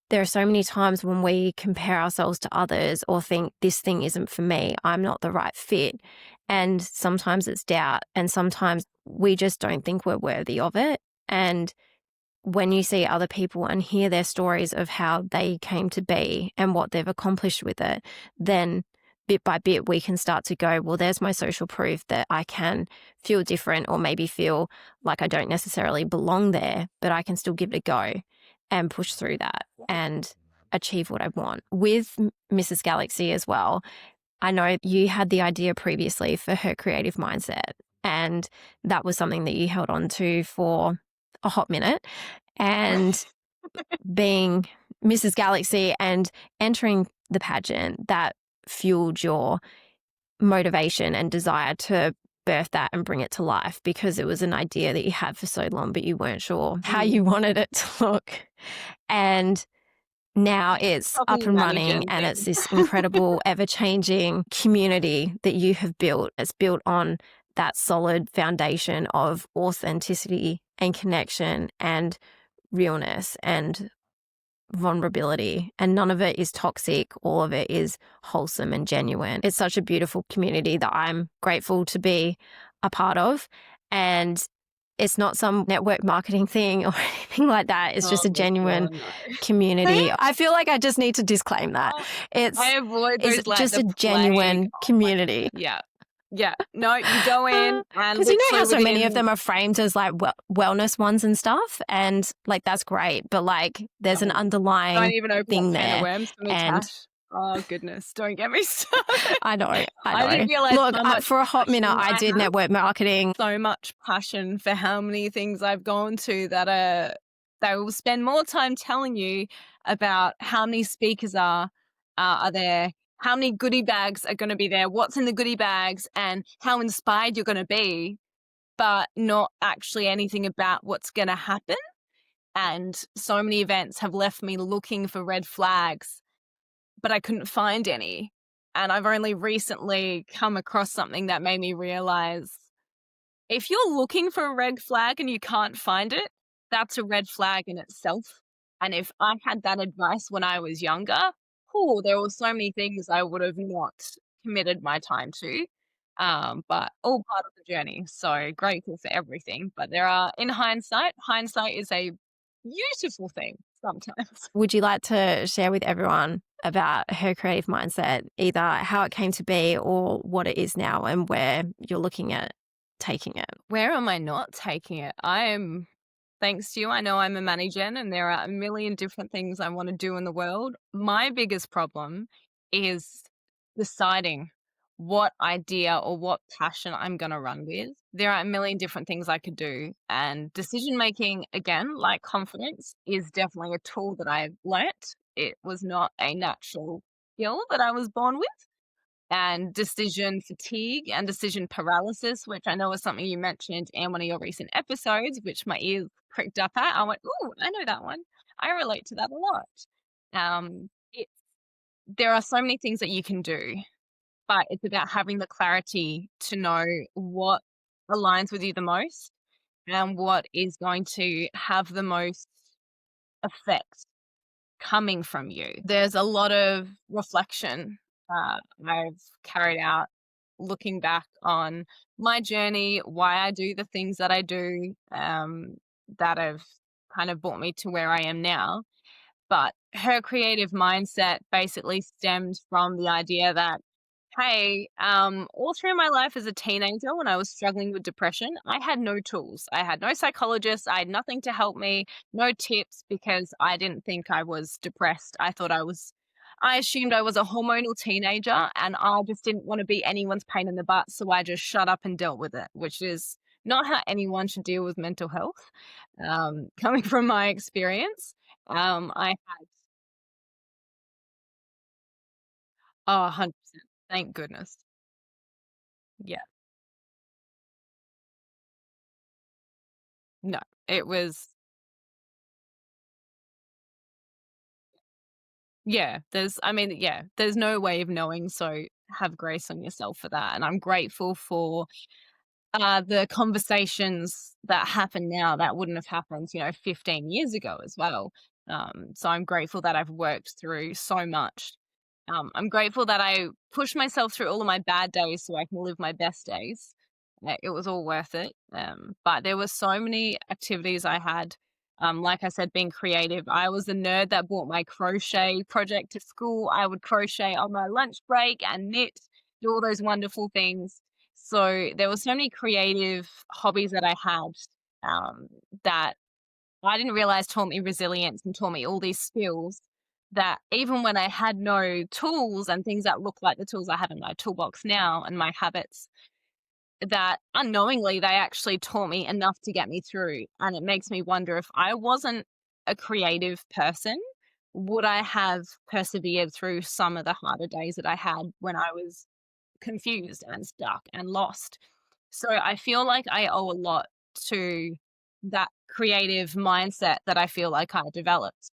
there are so many times when we compare ourselves to others or think this thing isn't for me, I'm not the right fit. And sometimes it's doubt, and sometimes we just don't think we're worthy of it. And when you see other people and hear their stories of how they came to be and what they've accomplished with it, then bit by bit we can start to go, well, there's my social proof that I can feel different or maybe feel like I don't necessarily belong there, but I can still give it a go and push through that and achieve what I want. With Mrs. Galaxy as well, I know you had the idea previously for her creative mindset, and that was something that you held on to for a hot minute. And being Mrs. Galaxy and entering the pageant, that fueled your motivation and desire to birth that and bring it to life, because it was an idea that you had for so long, but you weren't sure how you wanted it to look. And now it's up and running, and it's this incredible, ever-changing community that you have built. It's built on that solid foundation of authenticity and connection and realness and vulnerability, and none of it is toxic. All of it is wholesome and genuine. It's such a beautiful community that I'm grateful to be a part of, and it's not some network marketing thing or anything like that. It's just a genuine community. I feel like I just need to disclaim that. I avoid those, it's just a genuine community. Yeah. No, you go in and because you know how so many of them are framed as like wellness ones and stuff, and like that's great, but like there's an underlying don't even open thing that can there. of worms for me, And Tash. Oh goodness, don't get me started. I know. I didn't realize Look, for a hot minute, I did network marketing. So much passion for how many things I've gone to that they will spend more time telling you about how many speakers are there, how many goodie bags are going to be there, what's in the goodie bags, and how inspired you're going to be, but not actually anything about what's going to happen. And so many events have left me looking for red flags, but I couldn't find any. And I've only recently come across something that made me realize if you're looking for a red flag and you can't find it, that's a red flag in itself. And if I had that advice when I was younger, there were so many things I would have not committed my time to. But all part of the journey. So grateful for everything. But in hindsight is a beautiful thing sometimes. Would you like to share with everyone about her creative mindset, either how it came to be or what it is now and where you're looking at taking it? Where am I not taking it? Thanks to you, I know I'm a manager and there are a million different things I want to do in the world. My biggest problem is deciding what idea or what passion I'm going to run with. There are a million different things I could do. And decision making, again, like confidence, is definitely a tool that I've learnt. It was not a natural skill that I was born with. And decision fatigue and decision paralysis, which I know is something you mentioned in one of your recent episodes, which my ears pricked up at. I went, "Ooh, I know that one. I relate to that a lot." It's there are so many things that you can do, but it's about having the clarity to know what aligns with you the most and what is going to have the most effect coming from you. There's a lot of reflection I've carried out looking back on my journey, why I do the things that I do, that have kind of brought me to where I am now. But her creative mindset basically stemmed from the idea that, hey, all through my life as a teenager, when I was struggling with depression, I had no tools. I had no psychologist. I had nothing to help me, no tips, because I didn't think I was depressed. I assumed I was a hormonal teenager and I just didn't want to be anyone's pain in the butt. So I just shut up and dealt with it, which is not how anyone should deal with mental health. Coming from my experience, I had, oh, 100%. Thank goodness. Yeah. No, it was, yeah, there's no way of knowing, so have grace on yourself for that, and I'm grateful for, the conversations that happen now that wouldn't have happened, 15 years ago as well. So I'm grateful that I've worked through so much. I'm grateful that I pushed myself through all of my bad days so I can live my best days. It was all worth it. But there were so many activities I had. Like I said, being creative. I was the nerd that brought my crochet project to school. I would crochet on my lunch break and knit, do all those wonderful things. So there were so many creative hobbies that I had, that I didn't realize taught me resilience and taught me all these skills that even when I had no tools and things that look like the tools I have in my toolbox now and my habits, that unknowingly they actually taught me enough to get me through. And it makes me wonder, if I wasn't a creative person, would I have persevered through some of the harder days that I had when I was confused and stuck and lost? So I feel like I owe a lot to that creative mindset that I feel like I developed.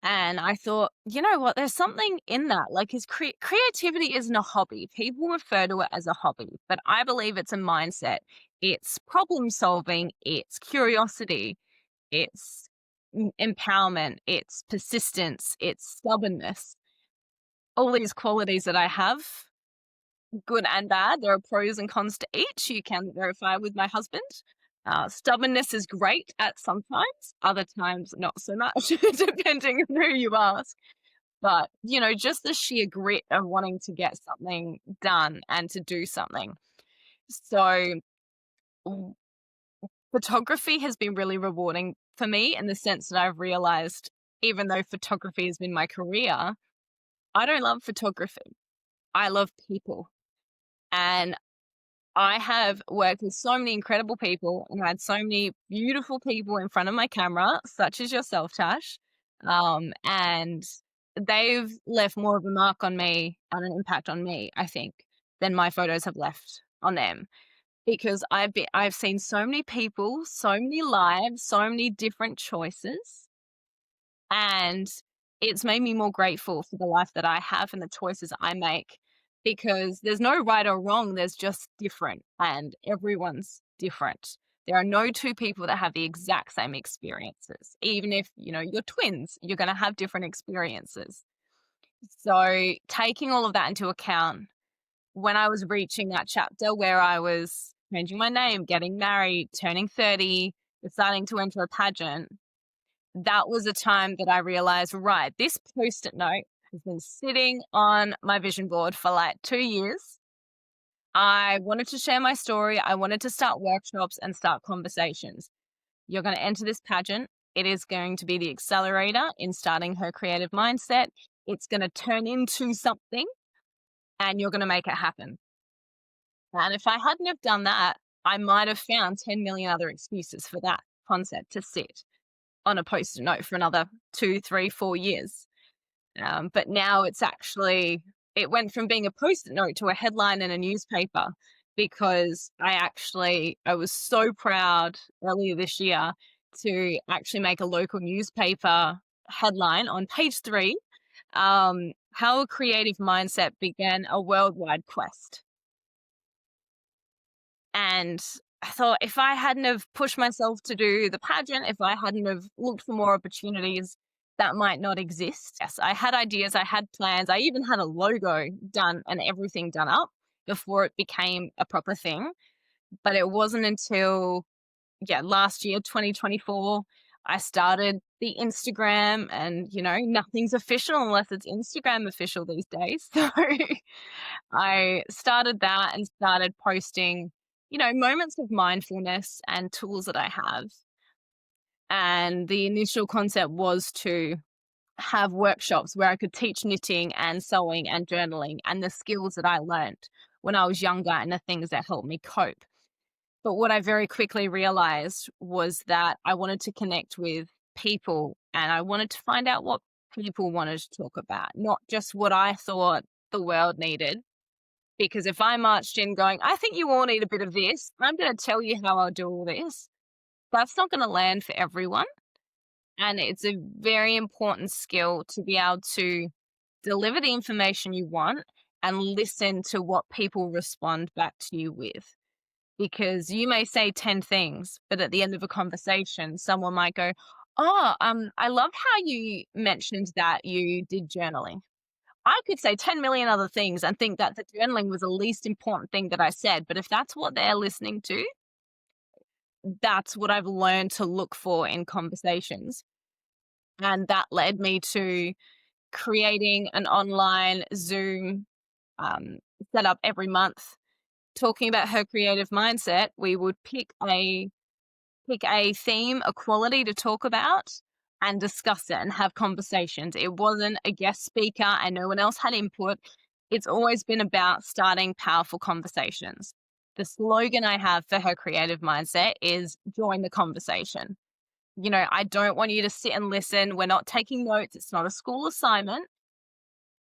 And I thought, you know what? There's something in that. Like, creativity isn't a hobby. People refer to it as a hobby, but I believe it's a mindset. It's problem solving. It's curiosity. It's empowerment. It's persistence. It's stubbornness. All these qualities that I have, good and bad. There are pros and cons to each. You can verify with my husband. Stubbornness is great at some times, other times not so much, depending on who you ask. But, just the sheer grit of wanting to get something done and to do something. So, w- photography has been really rewarding for me in the sense that I've realized, even though photography has been my career, I don't love photography. I love people. And I have worked with so many incredible people and had so many beautiful people in front of my camera, such as yourself, Tash. And they've left more of a mark on me and an impact on me, I think, than my photos have left on them. Because I've seen so many people, so many lives, so many different choices, and it's made me more grateful for the life that I have and the choices I make, because there's no right or wrong. There's just different, and everyone's different. There are no two people that have the exact same experiences. Even if, you're twins, you're going to have different experiences. So taking all of that into account, when I was reaching that chapter where I was changing my name, getting married, turning 30, deciding to enter a pageant, that was a time that I realized, right, this Post-it note has been sitting on my vision board for like 2 years. I wanted to share my story. I wanted to start workshops and start conversations. You're going to enter this pageant. It is going to be the accelerator in starting her creative mindset. It's going to turn into something and you're going to make it happen. And if I hadn't have done that, I might have found 10 million other excuses for that concept to sit on a Post-it note for another 2, 3, 4 years. But now it went from being a Post-it note to a headline in a newspaper, because I was so proud earlier this year to actually make a local newspaper headline on page 3, how a creative mindset began a worldwide quest. And I thought, if I hadn't have pushed myself to do the pageant, if I hadn't have looked for more opportunities, that might not exist. Yes, I had ideas, I had plans, I even had a logo done and everything done up before it became a proper thing. But it wasn't until, last year, 2024, I started the Instagram, and, nothing's official unless it's Instagram official these days. So I started that and started posting, moments of mindfulness and tools that I have. And the initial concept was to have workshops where I could teach knitting and sewing and journaling and the skills that I learned when I was younger and the things that helped me cope. But what I very quickly realized was that I wanted to connect with people, and I wanted to find out what people wanted to talk about, not just what I thought the world needed. Because if I marched in going, I think you all need a bit of this, I'm going to tell you how I'll do all this, that's not going to land for everyone. And it's a very important skill to be able to deliver the information you want and listen to what people respond back to you with. Because you may say 10 things, but at the end of a conversation, someone might go, oh, I love how you mentioned that you did journaling. I could say 10 million other things and think that the journaling was the least important thing that I said. But if that's what they're listening to, that's what I've learned to look for in conversations. And that led me to creating an online Zoom set up every month, talking about her creative mindset. We would pick a theme, a quality to talk about, and discuss it and have conversations. It wasn't a guest speaker and no one else had input. It's always been about starting powerful conversations. The slogan I have for her creative mindset is join the conversation. I don't want you to sit and listen. We're not taking notes. It's not a school assignment.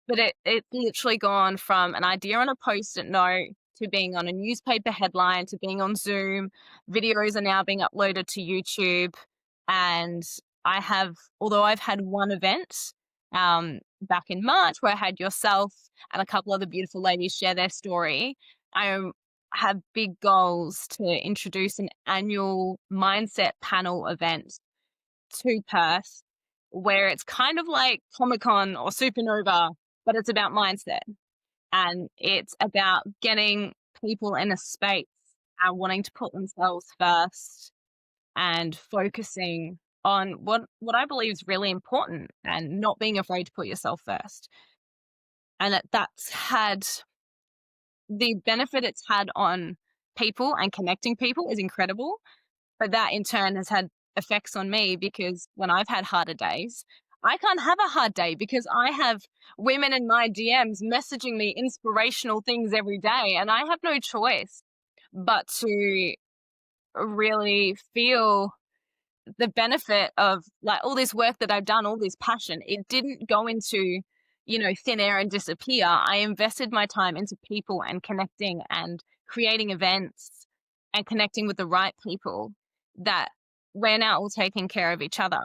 But it's literally gone from an idea on a Post-it note to being on a newspaper headline to being on Zoom. Videos are now being uploaded to YouTube. And although I've had one event back in March where I had yourself and a couple other beautiful ladies share their story, I have big goals to introduce an annual mindset panel event to Perth, where it's kind of like Comic-Con or Supernova, but it's about mindset. And it's about getting people in a space and wanting to put themselves first and focusing on what I believe is really important and not being afraid to put yourself first. And that's had the benefit it's had on people and connecting people is incredible. But that in turn has had effects on me, because when I've had harder days, I can't have a hard day because I have women in my DMs messaging me inspirational things every day, and I have no choice but to really feel the benefit of like all this work that I've done, all this passion. It didn't go into, thin air and disappear. I invested my time into people and connecting and creating events and connecting with the right people, that we're now all taking care of each other.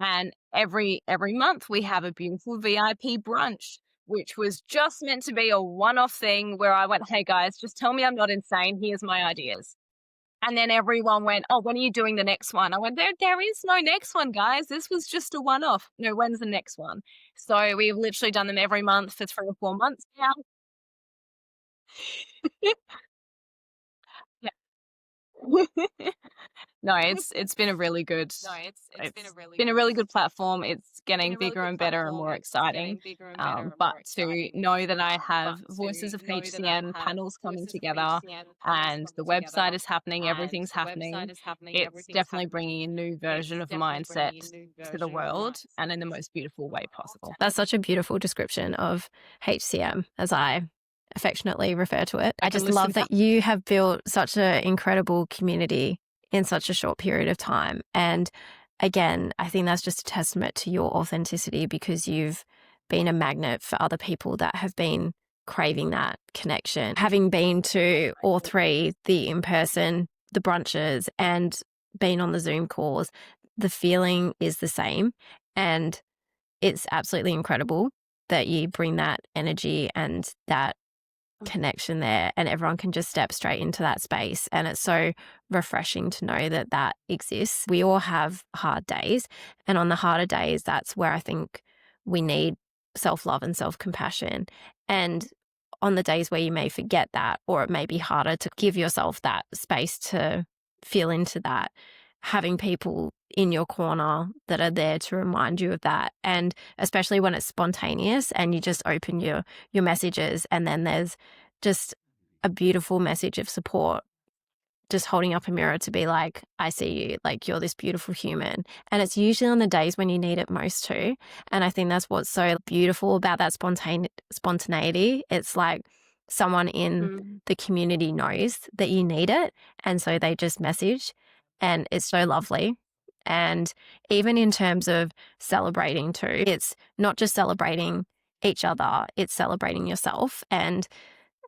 And every month we have a beautiful VIP brunch, which was just meant to be a one-off thing where I went, hey guys, just tell me I'm not insane. Here's my ideas. And then everyone went, oh, when are you doing the next one? I went, there is no next one, guys. This was just a one-off. No, when's the next one? So we've literally done them every month for 3 or 4 months now. Yeah. No, it's been a really good it's been a really good platform. It's getting bigger and better and more exciting. But to know that I have Voices of HCM panels coming together and the website is happening, everything's happening, it's definitely bringing a new version of mindset to the world and in the most beautiful way possible. That's such a beautiful description of HCM, as I affectionately refer to it. I just love that you have built such an incredible community in such a short period of time. And again, I think that's just a testament to your authenticity, because you've been a magnet for other people that have been craving that connection. Having been to all three, the in-person, the brunches, and been on the Zoom calls, the feeling is the same. And it's absolutely incredible that you bring that energy and that connection there, and everyone can just step straight into that space. And it's so refreshing to know that that exists. We all have hard days, and on the harder days, that's where I think we need self-love and self-compassion. And on the days where you may forget that, or it may be harder to give yourself that space to feel into that, having people in your corner that are there to remind you of that. And especially when it's spontaneous and you just open your messages, and then there's just a beautiful message of support, just holding up a mirror to be like, I see you, like, you're this beautiful human. And it's usually on the days when you need it most too. And I think that's what's so beautiful about that spontaneity. It's like someone in the community knows that you need it, and so they just message, and it's so lovely. And even in terms of celebrating too, it's not just celebrating each other, it's celebrating yourself. And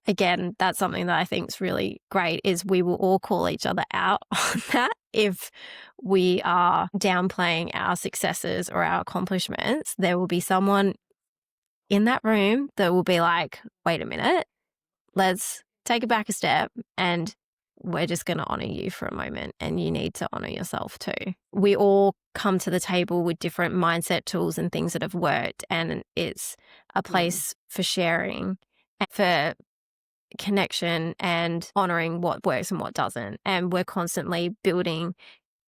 again, that's something that I think is really great, is we will all call each other out on that. If we are downplaying our successes or our accomplishments, there will be someone in that room that will be like, wait a minute, let's take it back a step, and we're just going to honor you for a moment, and you need to honor yourself too. We all come to the table with different mindset tools and things that have worked, and it's a place for sharing, for connection, and honoring what works and what doesn't. And we're constantly building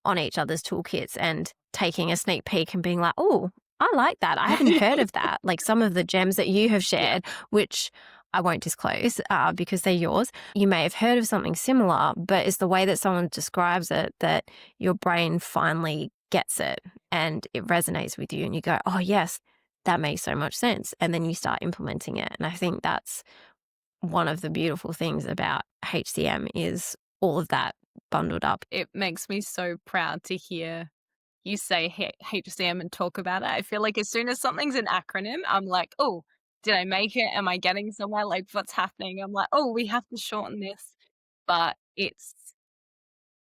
on each other's toolkits and taking a sneak peek and being like, oh, I like that. I haven't heard of that. Like some of the gems that you have shared, which I won't disclose because they're yours. You may have heard of something similar, but it's the way that someone describes it that your brain finally gets it and it resonates with you, and you go, oh yes, that makes so much sense. And then you start implementing it. And I think that's one of the beautiful things about HCM, is all of that bundled up. It makes me so proud to hear you say HCM and talk about it. I feel like as soon as something's an acronym, I'm like, oh, did I make it? Am I getting somewhere? Like, what's happening? I'm like, oh, we have to shorten this. But it's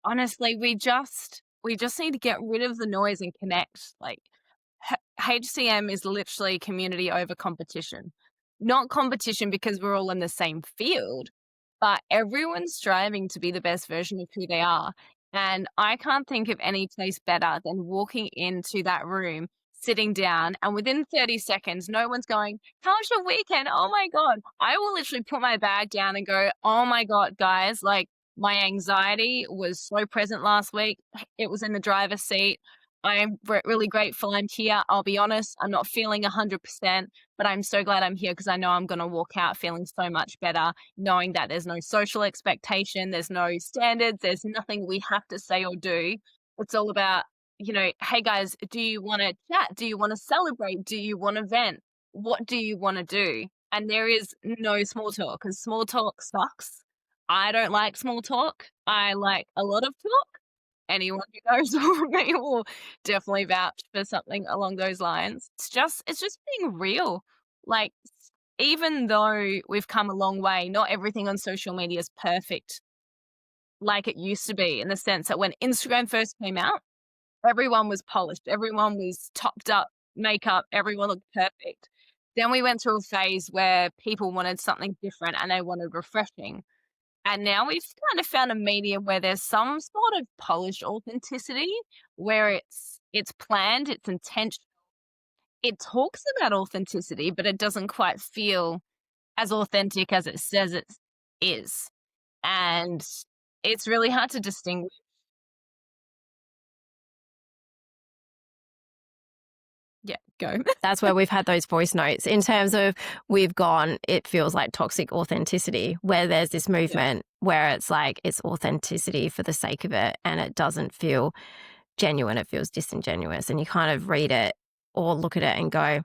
honestly, we just need to get rid of the noise and connect. Like, HCM is literally community over competition. Not competition because we're all in the same field, but everyone's striving to be the best version of who they are. And I can't think of any place better than walking into that room, sitting down, and within 30 seconds, no one's going, how was your weekend? Oh my God. I will literally put my bag down and go, oh my God, guys, like my anxiety was so present last week. It was in the driver's seat. I'm really grateful I'm here. I'll be honest, I'm not feeling 100%, but I'm so glad I'm here because I know I'm going to walk out feeling so much better, knowing that there's no social expectation, there's no standards, there's nothing we have to say or do. It's all about, hey guys, do you want to chat? Do you want to celebrate? Do you want to vent? What do you want to do? And there is no small talk, because small talk sucks. I don't like small talk. I like a lot of talk. Anyone who knows me will definitely vouch for something along those lines. It's just being real. Like, even though we've come a long way, not everything on social media is perfect like it used to be, in the sense that when Instagram first came out, everyone was polished, everyone was topped up makeup, everyone looked perfect. Then we went through a phase where people wanted something different and they wanted refreshing. And now we've kind of found a medium where there's some sort of polished authenticity, where it's planned, it's intentional. It talks about authenticity, but it doesn't quite feel as authentic as it says it is. And it's really hard to distinguish. go. That's where we've had those voice notes in terms of we've gone, it feels like toxic authenticity, where there's this movement where it's like it's authenticity for the sake of it and it doesn't feel genuine, it feels disingenuous. And you kind of read it or look at it and go,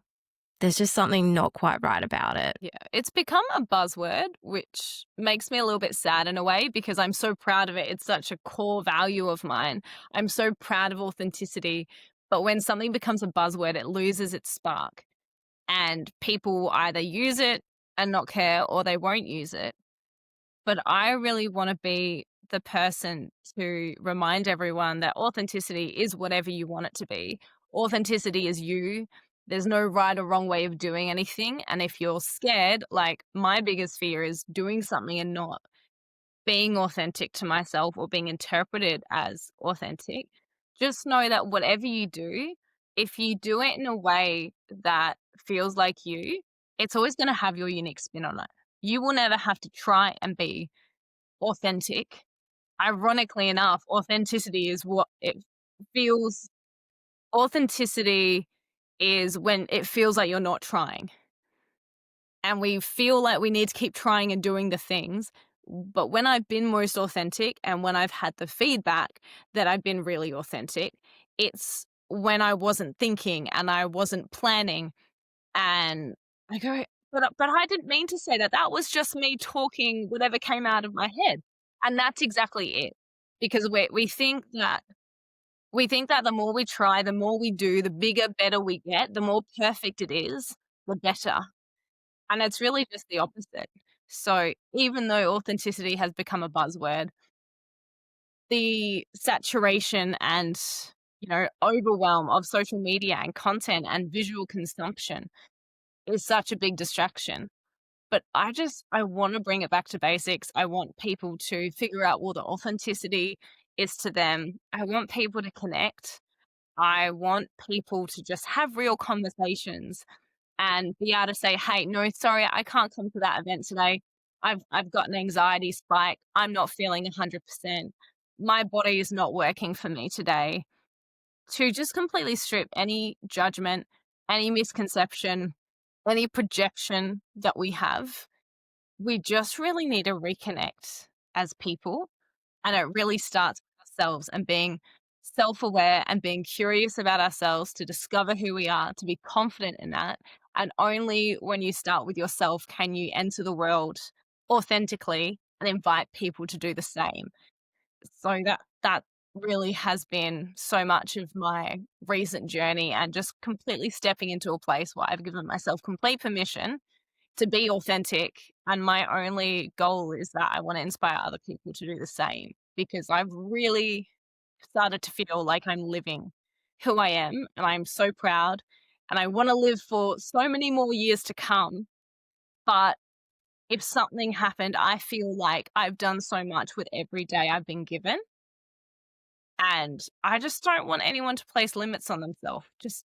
there's just something not quite right about it. Yeah, it's become a buzzword, which makes me a little bit sad in a way because I'm so proud of it. It's such a core value of mine. I'm so proud of authenticity. But when something becomes a buzzword, it loses its spark. And people will either use it and not care or they won't use it. But I really want to be the person to remind everyone that authenticity is whatever you want it to be. Authenticity is you. There's no right or wrong way of doing anything. And if you're scared, like my biggest fear is doing something and not being authentic to myself or being interpreted as authentic, just know that whatever you do, if you do it in a way that feels like you, it's always going to have your unique spin on it. You will never have to try and be authentic. Ironically enough, authenticity is what it feels. Authenticity is when it feels like you're not trying. And we feel like we need to keep trying and doing the things. But when I've been most authentic and when I've had the feedback that I've been really authentic, it's when I wasn't thinking and I wasn't planning. And I go, but I didn't mean to say that. That was just me talking whatever came out of my head. And that's exactly it. Because we think that the more we try, the more we do, the bigger, better we get, the more perfect it is, the better. And it's really just the opposite. So even though authenticity has become a buzzword, the saturation and, overwhelm of social media and content and visual consumption is such a big distraction. But I want to bring it back to basics. I want people to figure out what the authenticity is to them. I want people to connect. I want people to just have real conversations and be able to say, hey, no, sorry, I can't come to that event today. I've got an anxiety spike. I'm not feeling 100%. My body is not working for me today. To just completely strip any judgment, any misconception, any projection that we have. We just really need to reconnect as people. And it really starts with ourselves and being self-aware and being curious about ourselves to discover who we are, to be confident in that. And only when you start with yourself can you enter the world authentically and invite people to do the same. So that really has been so much of my recent journey and just completely stepping into a place where I've given myself complete permission to be authentic. And my only goal is that I want to inspire other people to do the same because I've really started to feel like I'm living who I am and I'm so proud and I want to live for so many more years to come. But if something happened, I feel like I've done so much with every day I've been given. And I just don't want anyone to place limits on themselves. Just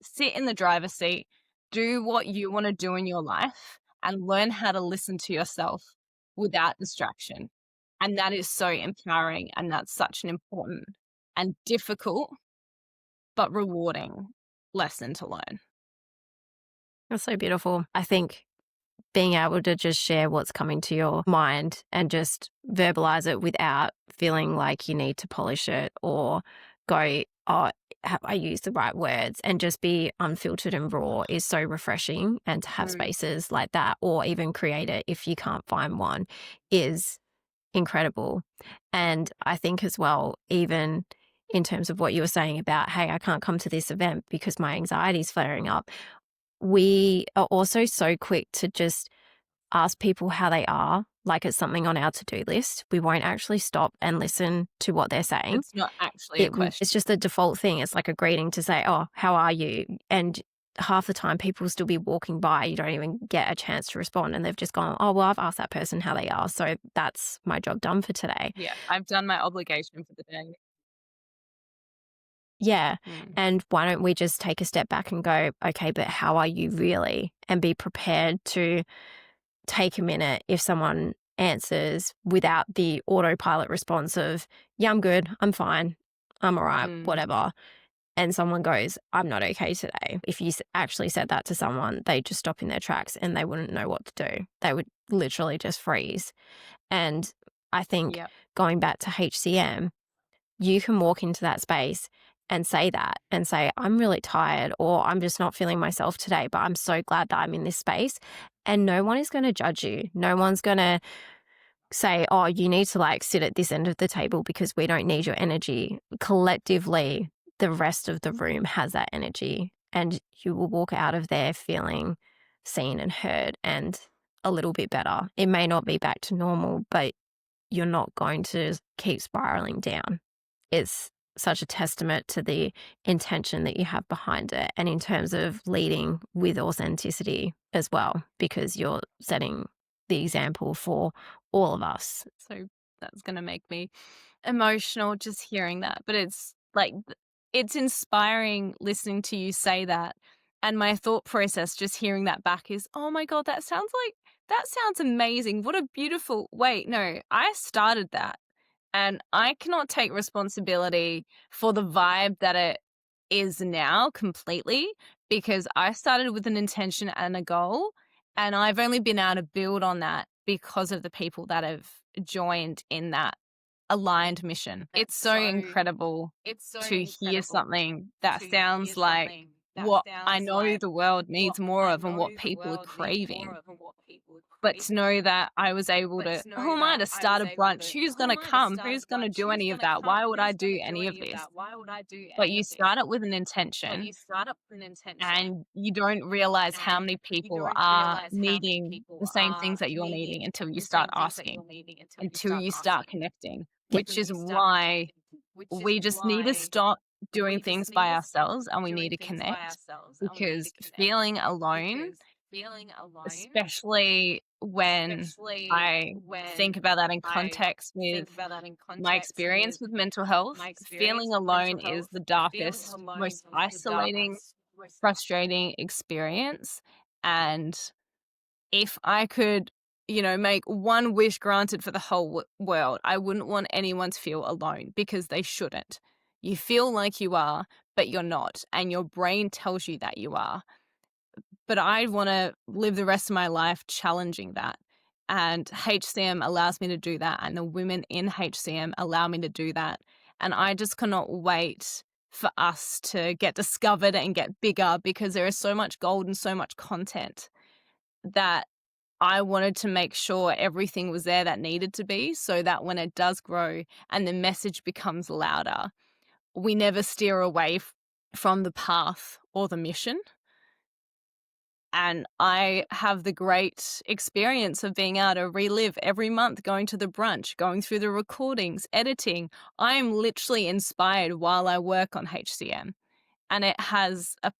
sit in the driver's seat, do what you want to do in your life, and learn how to listen to yourself without distraction. And that is so empowering. And that's such an important and difficult, but rewarding lesson to learn. That's so beautiful. I think being able to just share what's coming to your mind and just verbalize it without feeling like you need to polish it or go, oh, have I used the right words, and just be unfiltered and raw is so refreshing. And to have spaces like that or even create it if you can't find one is incredible. And I think as well, even in terms of what you were saying about, hey, I can't come to this event because my anxiety is flaring up. We are also so quick to just ask people how they are, like it's something on our to-do list. We won't actually stop and listen to what they're saying. It's not actually a question. It's just a default thing. It's like a greeting to say, oh, how are you? And half the time people will still be walking by. You don't even get a chance to respond. And they've just gone, oh, well, I've asked that person how they are. So that's my job done for today. Yeah, I've done my obligation for the day. Yeah. And why don't we just take a step back and go, okay, but how are you really? And be prepared to take a minute if someone answers without the autopilot response of, yeah, I'm good, I'm fine, I'm all right, whatever. and someone goes, I'm not okay today. If you actually said that to someone, they'd just stop in their tracks and they wouldn't know what to do. They would literally just freeze. And I think Yep. going back to HCM, you can walk into that space and say that and say, I'm really tired, or I'm just not feeling myself today, but I'm so glad that I'm in this space. And no one is going to judge you. No one's going to say, oh, you need to like sit at this end of the table because we don't need your energy. Collectively, the rest of the room has that energy, and you will walk out of there feeling seen and heard and a little bit better. It may not be back to normal, but you're not going to keep spiraling down. It's such a testament to the intention that you have behind it, and in terms of leading with authenticity as well, because you're setting the example for all of us. So that's going to make me emotional just hearing that. But it's like, it's inspiring listening to you say that. And my thought process just hearing that back is, oh my God, that sounds amazing. What a beautiful, wait, no, I started that. And I cannot take responsibility for the vibe that it is now completely, because I started with an intention and a goal, and I've only been able to build on that because of the people that have joined in that aligned mission. It's so incredible to hear something that sounds like what I know the world needs more of and what people are craving. But to know that I was able to, who am I to start a brunch? Who's going to come? Who's going to do any of that? Why would I do any of this? But you start it with an intention, and you don't realize how many people are needing the same things that you're needing until you start asking, until you start connecting, which is why we just need to stop doing things by ourselves and we need to connect, because feeling alone, especially when I think about that in context with my experience with mental health, feeling alone is the darkest, most isolating, frustrating experience. And if I could, make one wish granted for the whole world, I wouldn't want anyone to feel alone, because they shouldn't. You feel like you are, but you're not. And your brain tells you that you are. But I want to live the rest of my life challenging that. And HCM allows me to do that. And the women in HCM allow me to do that. And I just cannot wait for us to get discovered and get bigger, because there is so much gold and so much content that I wanted to make sure everything was there that needed to be, so that when it does grow and the message becomes louder, we never steer away from the path or the mission. And I have the great experience of being able to relive every month, going to the brunch, going through the recordings, editing. I am literally inspired while I work on HCM, and it has an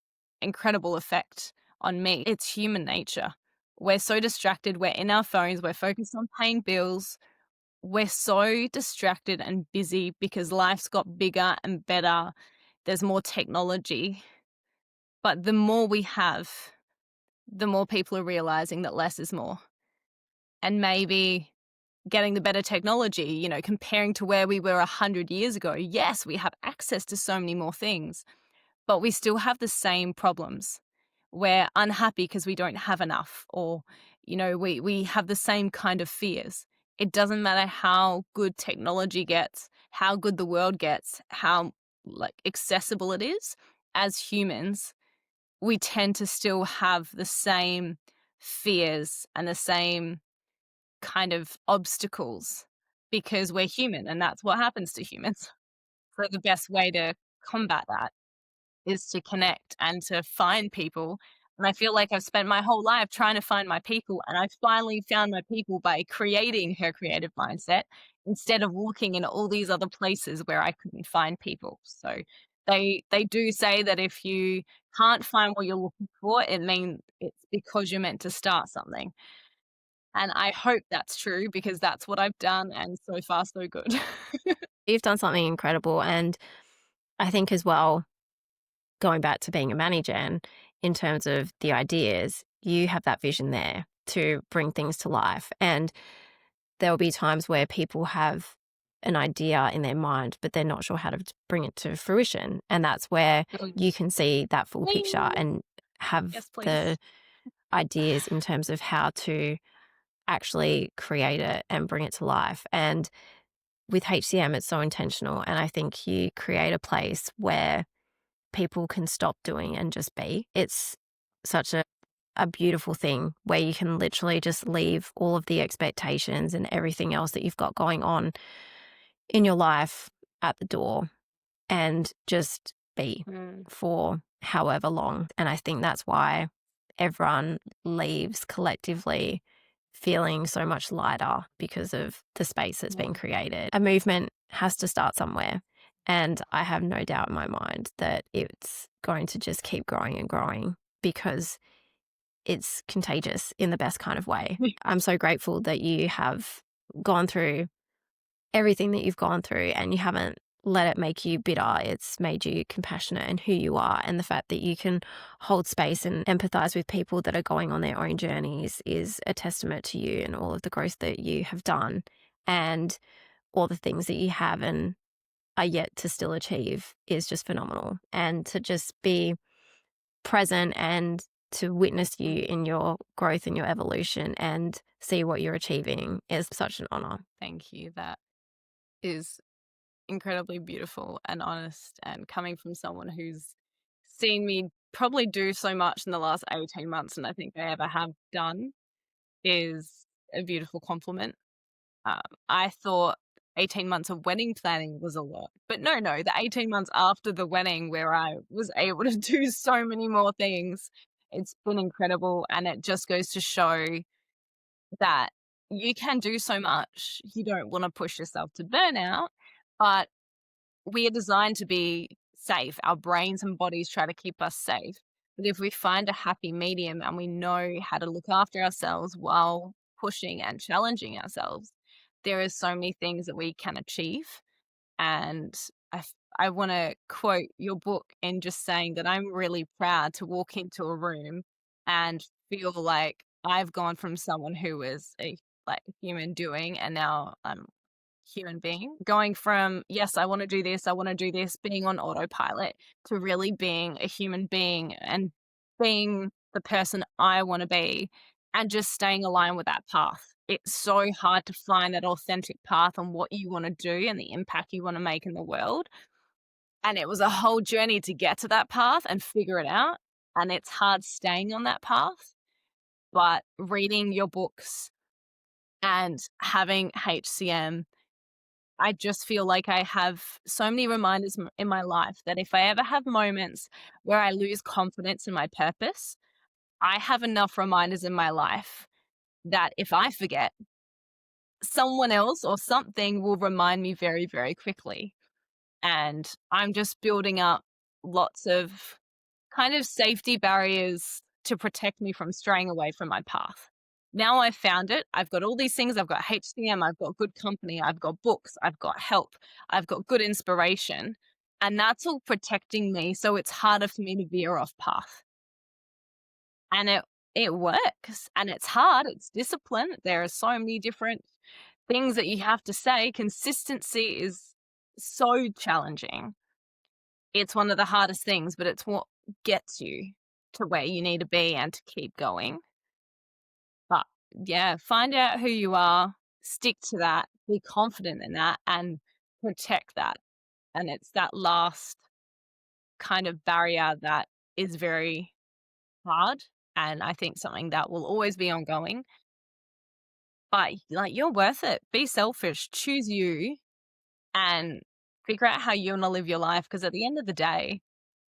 incredible effect on me. It's human nature. We're so distracted. We're in our phones. We're focused on paying bills. We're so distracted and busy because life's got bigger and better. There's more technology. But the more we have, the more people are realizing that less is more. And maybe getting the better technology, comparing to where we were 100 years ago, yes, we have access to so many more things, but we still have the same problems. We're unhappy because we don't have enough, or, we have the same kind of fears. It doesn't matter how good technology gets, how good the world gets, how accessible it is. As humans, we tend to still have the same fears and the same kind of obstacles, because we're human and that's what happens to humans. So the best way to combat that is to connect and to find people. And I feel like I've spent my whole life trying to find my people, and I finally found my people by creating her creative mindset, instead of looking in all these other places where I couldn't find people. So they do say that if you can't find what you're looking for, it means it's because you're meant to start something. And I hope that's true, because that's what I've done, and so far so good. You've done something incredible. And I think as well, going back to being a manager and in terms of the ideas, you have that vision there to bring things to life. And there'll be times where people have an idea in their mind, but they're not sure how to bring it to fruition. And that's where you can see that full picture and have Yes, please. the ideas in terms of how to actually create it and bring it to life. And with HCM, it's so intentional. And I think you create a place where people can stop doing and just be. It's such a beautiful thing where you can literally just leave all of the expectations and everything else that you've got going on in your life at the door and just be for however long. And I think that's why everyone leaves collectively feeling so much lighter because of the space that's been created. A movement has to start somewhere. And I have no doubt in my mind that it's going to just keep growing and growing because it's contagious in the best kind of way. I'm so grateful that you have gone through everything that you've gone through and you haven't let it make you bitter. It's made you compassionate in who you are. And the fact that you can hold space and empathize with people that are going on their own journeys is a testament to you and all of the growth that you have done and all the things that you have and are yet to still achieve is just phenomenal. And to just be present and to witness you in your growth and your evolution and see what you're achieving is such an honor. Thank you. That is incredibly beautiful and honest, and coming from someone who's seen me probably do so much in the last 18 months and I think I ever have done is a beautiful compliment. I thought 18 months of wedding planning was a lot, but no, the 18 months after the wedding where I was able to do so many more things, it's been incredible. And it just goes to show that you can do so much. You don't want to push yourself to burnout, but we are designed to be safe. Our brains and bodies try to keep us safe. But if we find a happy medium and we know how to look after ourselves while pushing and challenging ourselves, there is so many things that we can achieve. And I want to quote your book in just saying that I'm really proud to walk into a room and feel like I've gone from someone who was a like human doing, and now I'm human being, going from, yes, I want to do this, I want to do this, being on autopilot, to really being a human being and being the person I want to be and just staying aligned with that path. It's so hard to find that authentic path on what you want to do and the impact you want to make in the world. And it was a whole journey to get to that path and figure it out. And it's hard staying on that path. But reading your books and having HCM, I just feel like I have so many reminders in my life that if I ever have moments where I lose confidence in my purpose, I have enough reminders in my life that if I forget, someone else or something will remind me very, very quickly. And I'm just building up lots of kind of safety barriers to protect me from straying away from my path. Now I've found it. I've got all these things. I've got HCM, I've got good company, I've got books, I've got help, I've got good inspiration. And that's all protecting me. So it's harder for me to veer off path. And it works. And it's hard. It's discipline. There are so many different things that you have to say. Consistency is so challenging. It's one of the hardest things, but it's what gets you to where you need to be and to keep going. But yeah, find out who you are, stick to that, be confident in that, and protect that. And it's that last kind of barrier that is very hard. And I think something that will always be ongoing. But like, you're worth it. Be selfish, choose you, and figure out how you want to live your life. Because at the end of the day,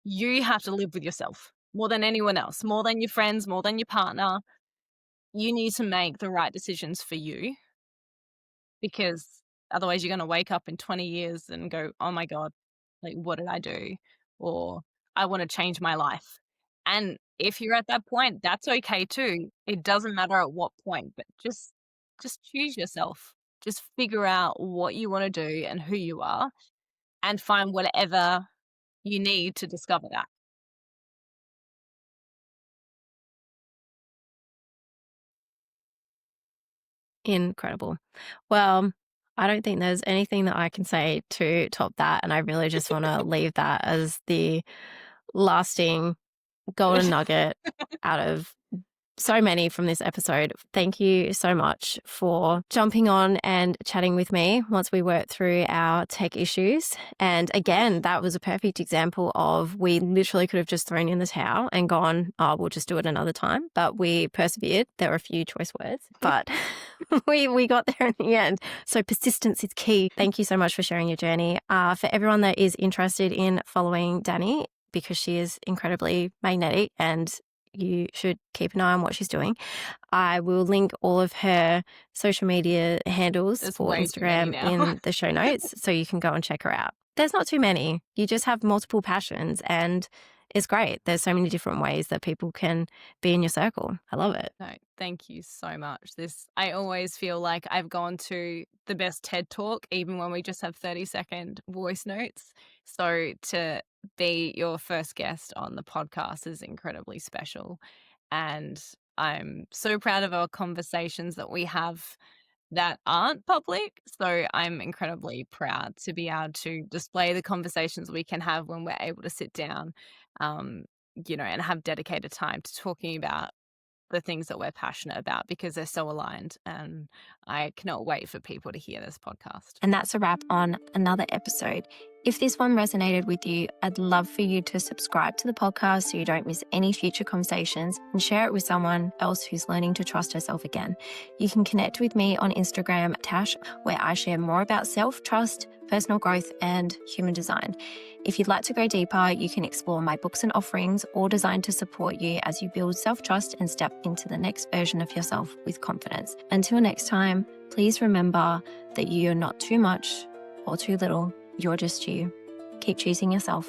you have to live with yourself more than anyone else, more than your friends, more than your partner. You need to make the right decisions for you, because otherwise you're going to wake up in 20 years and go, oh my God, like, what did I do? Or I want to change my life. And if you're at that point, that's okay too. It doesn't matter at what point, but just choose yourself. Just figure out what you want to do and who you are, and find whatever you need to discover that. Incredible. Well, I don't think there's anything that I can say to top that. And I really just want to leave that as the lasting golden nugget out of so many from this episode. Thank you so much for jumping on and chatting with me once we worked through our tech issues. And again, that was a perfect example of we literally could have just thrown in the towel and gone, oh, we'll just do it another time. But we persevered. There were a few choice words, but we got there in the end. So persistence is key. Thank you so much for sharing your journey. For everyone that is interested in following Danni, because she is incredibly magnetic and you should keep an eye on what she's doing. I will link all of her social media handles for Instagram in the show notes so you can go and check her out. There's not too many. You just have multiple passions and it's great. There's so many different ways that people can be in your circle. I love it. No, thank you so much. I always feel like I've gone to the best TED Talk, even when we just have 30-second voice notes. So to be your first guest on the podcast is incredibly special. And I'm so proud of our conversations that we have that aren't public. So I'm incredibly proud to be able to display the conversations we can have when we're able to sit down, and have dedicated time to talking about the things that we're passionate about because they're so aligned. And I cannot wait for people to hear this podcast. And that's a wrap on another episode. If this one resonated with you, I'd love for you to subscribe to the podcast so you don't miss any future conversations and share it with someone else who's learning to trust herself again. You can connect with me on Instagram, Tash, where I share more about self-trust, personal growth, and human design. If you'd like to go deeper, you can explore my books and offerings, all designed to support you as you build self-trust and step into the next version of yourself with confidence. Until next time, please remember that you are not too much or too little. You're just you. Keep choosing yourself.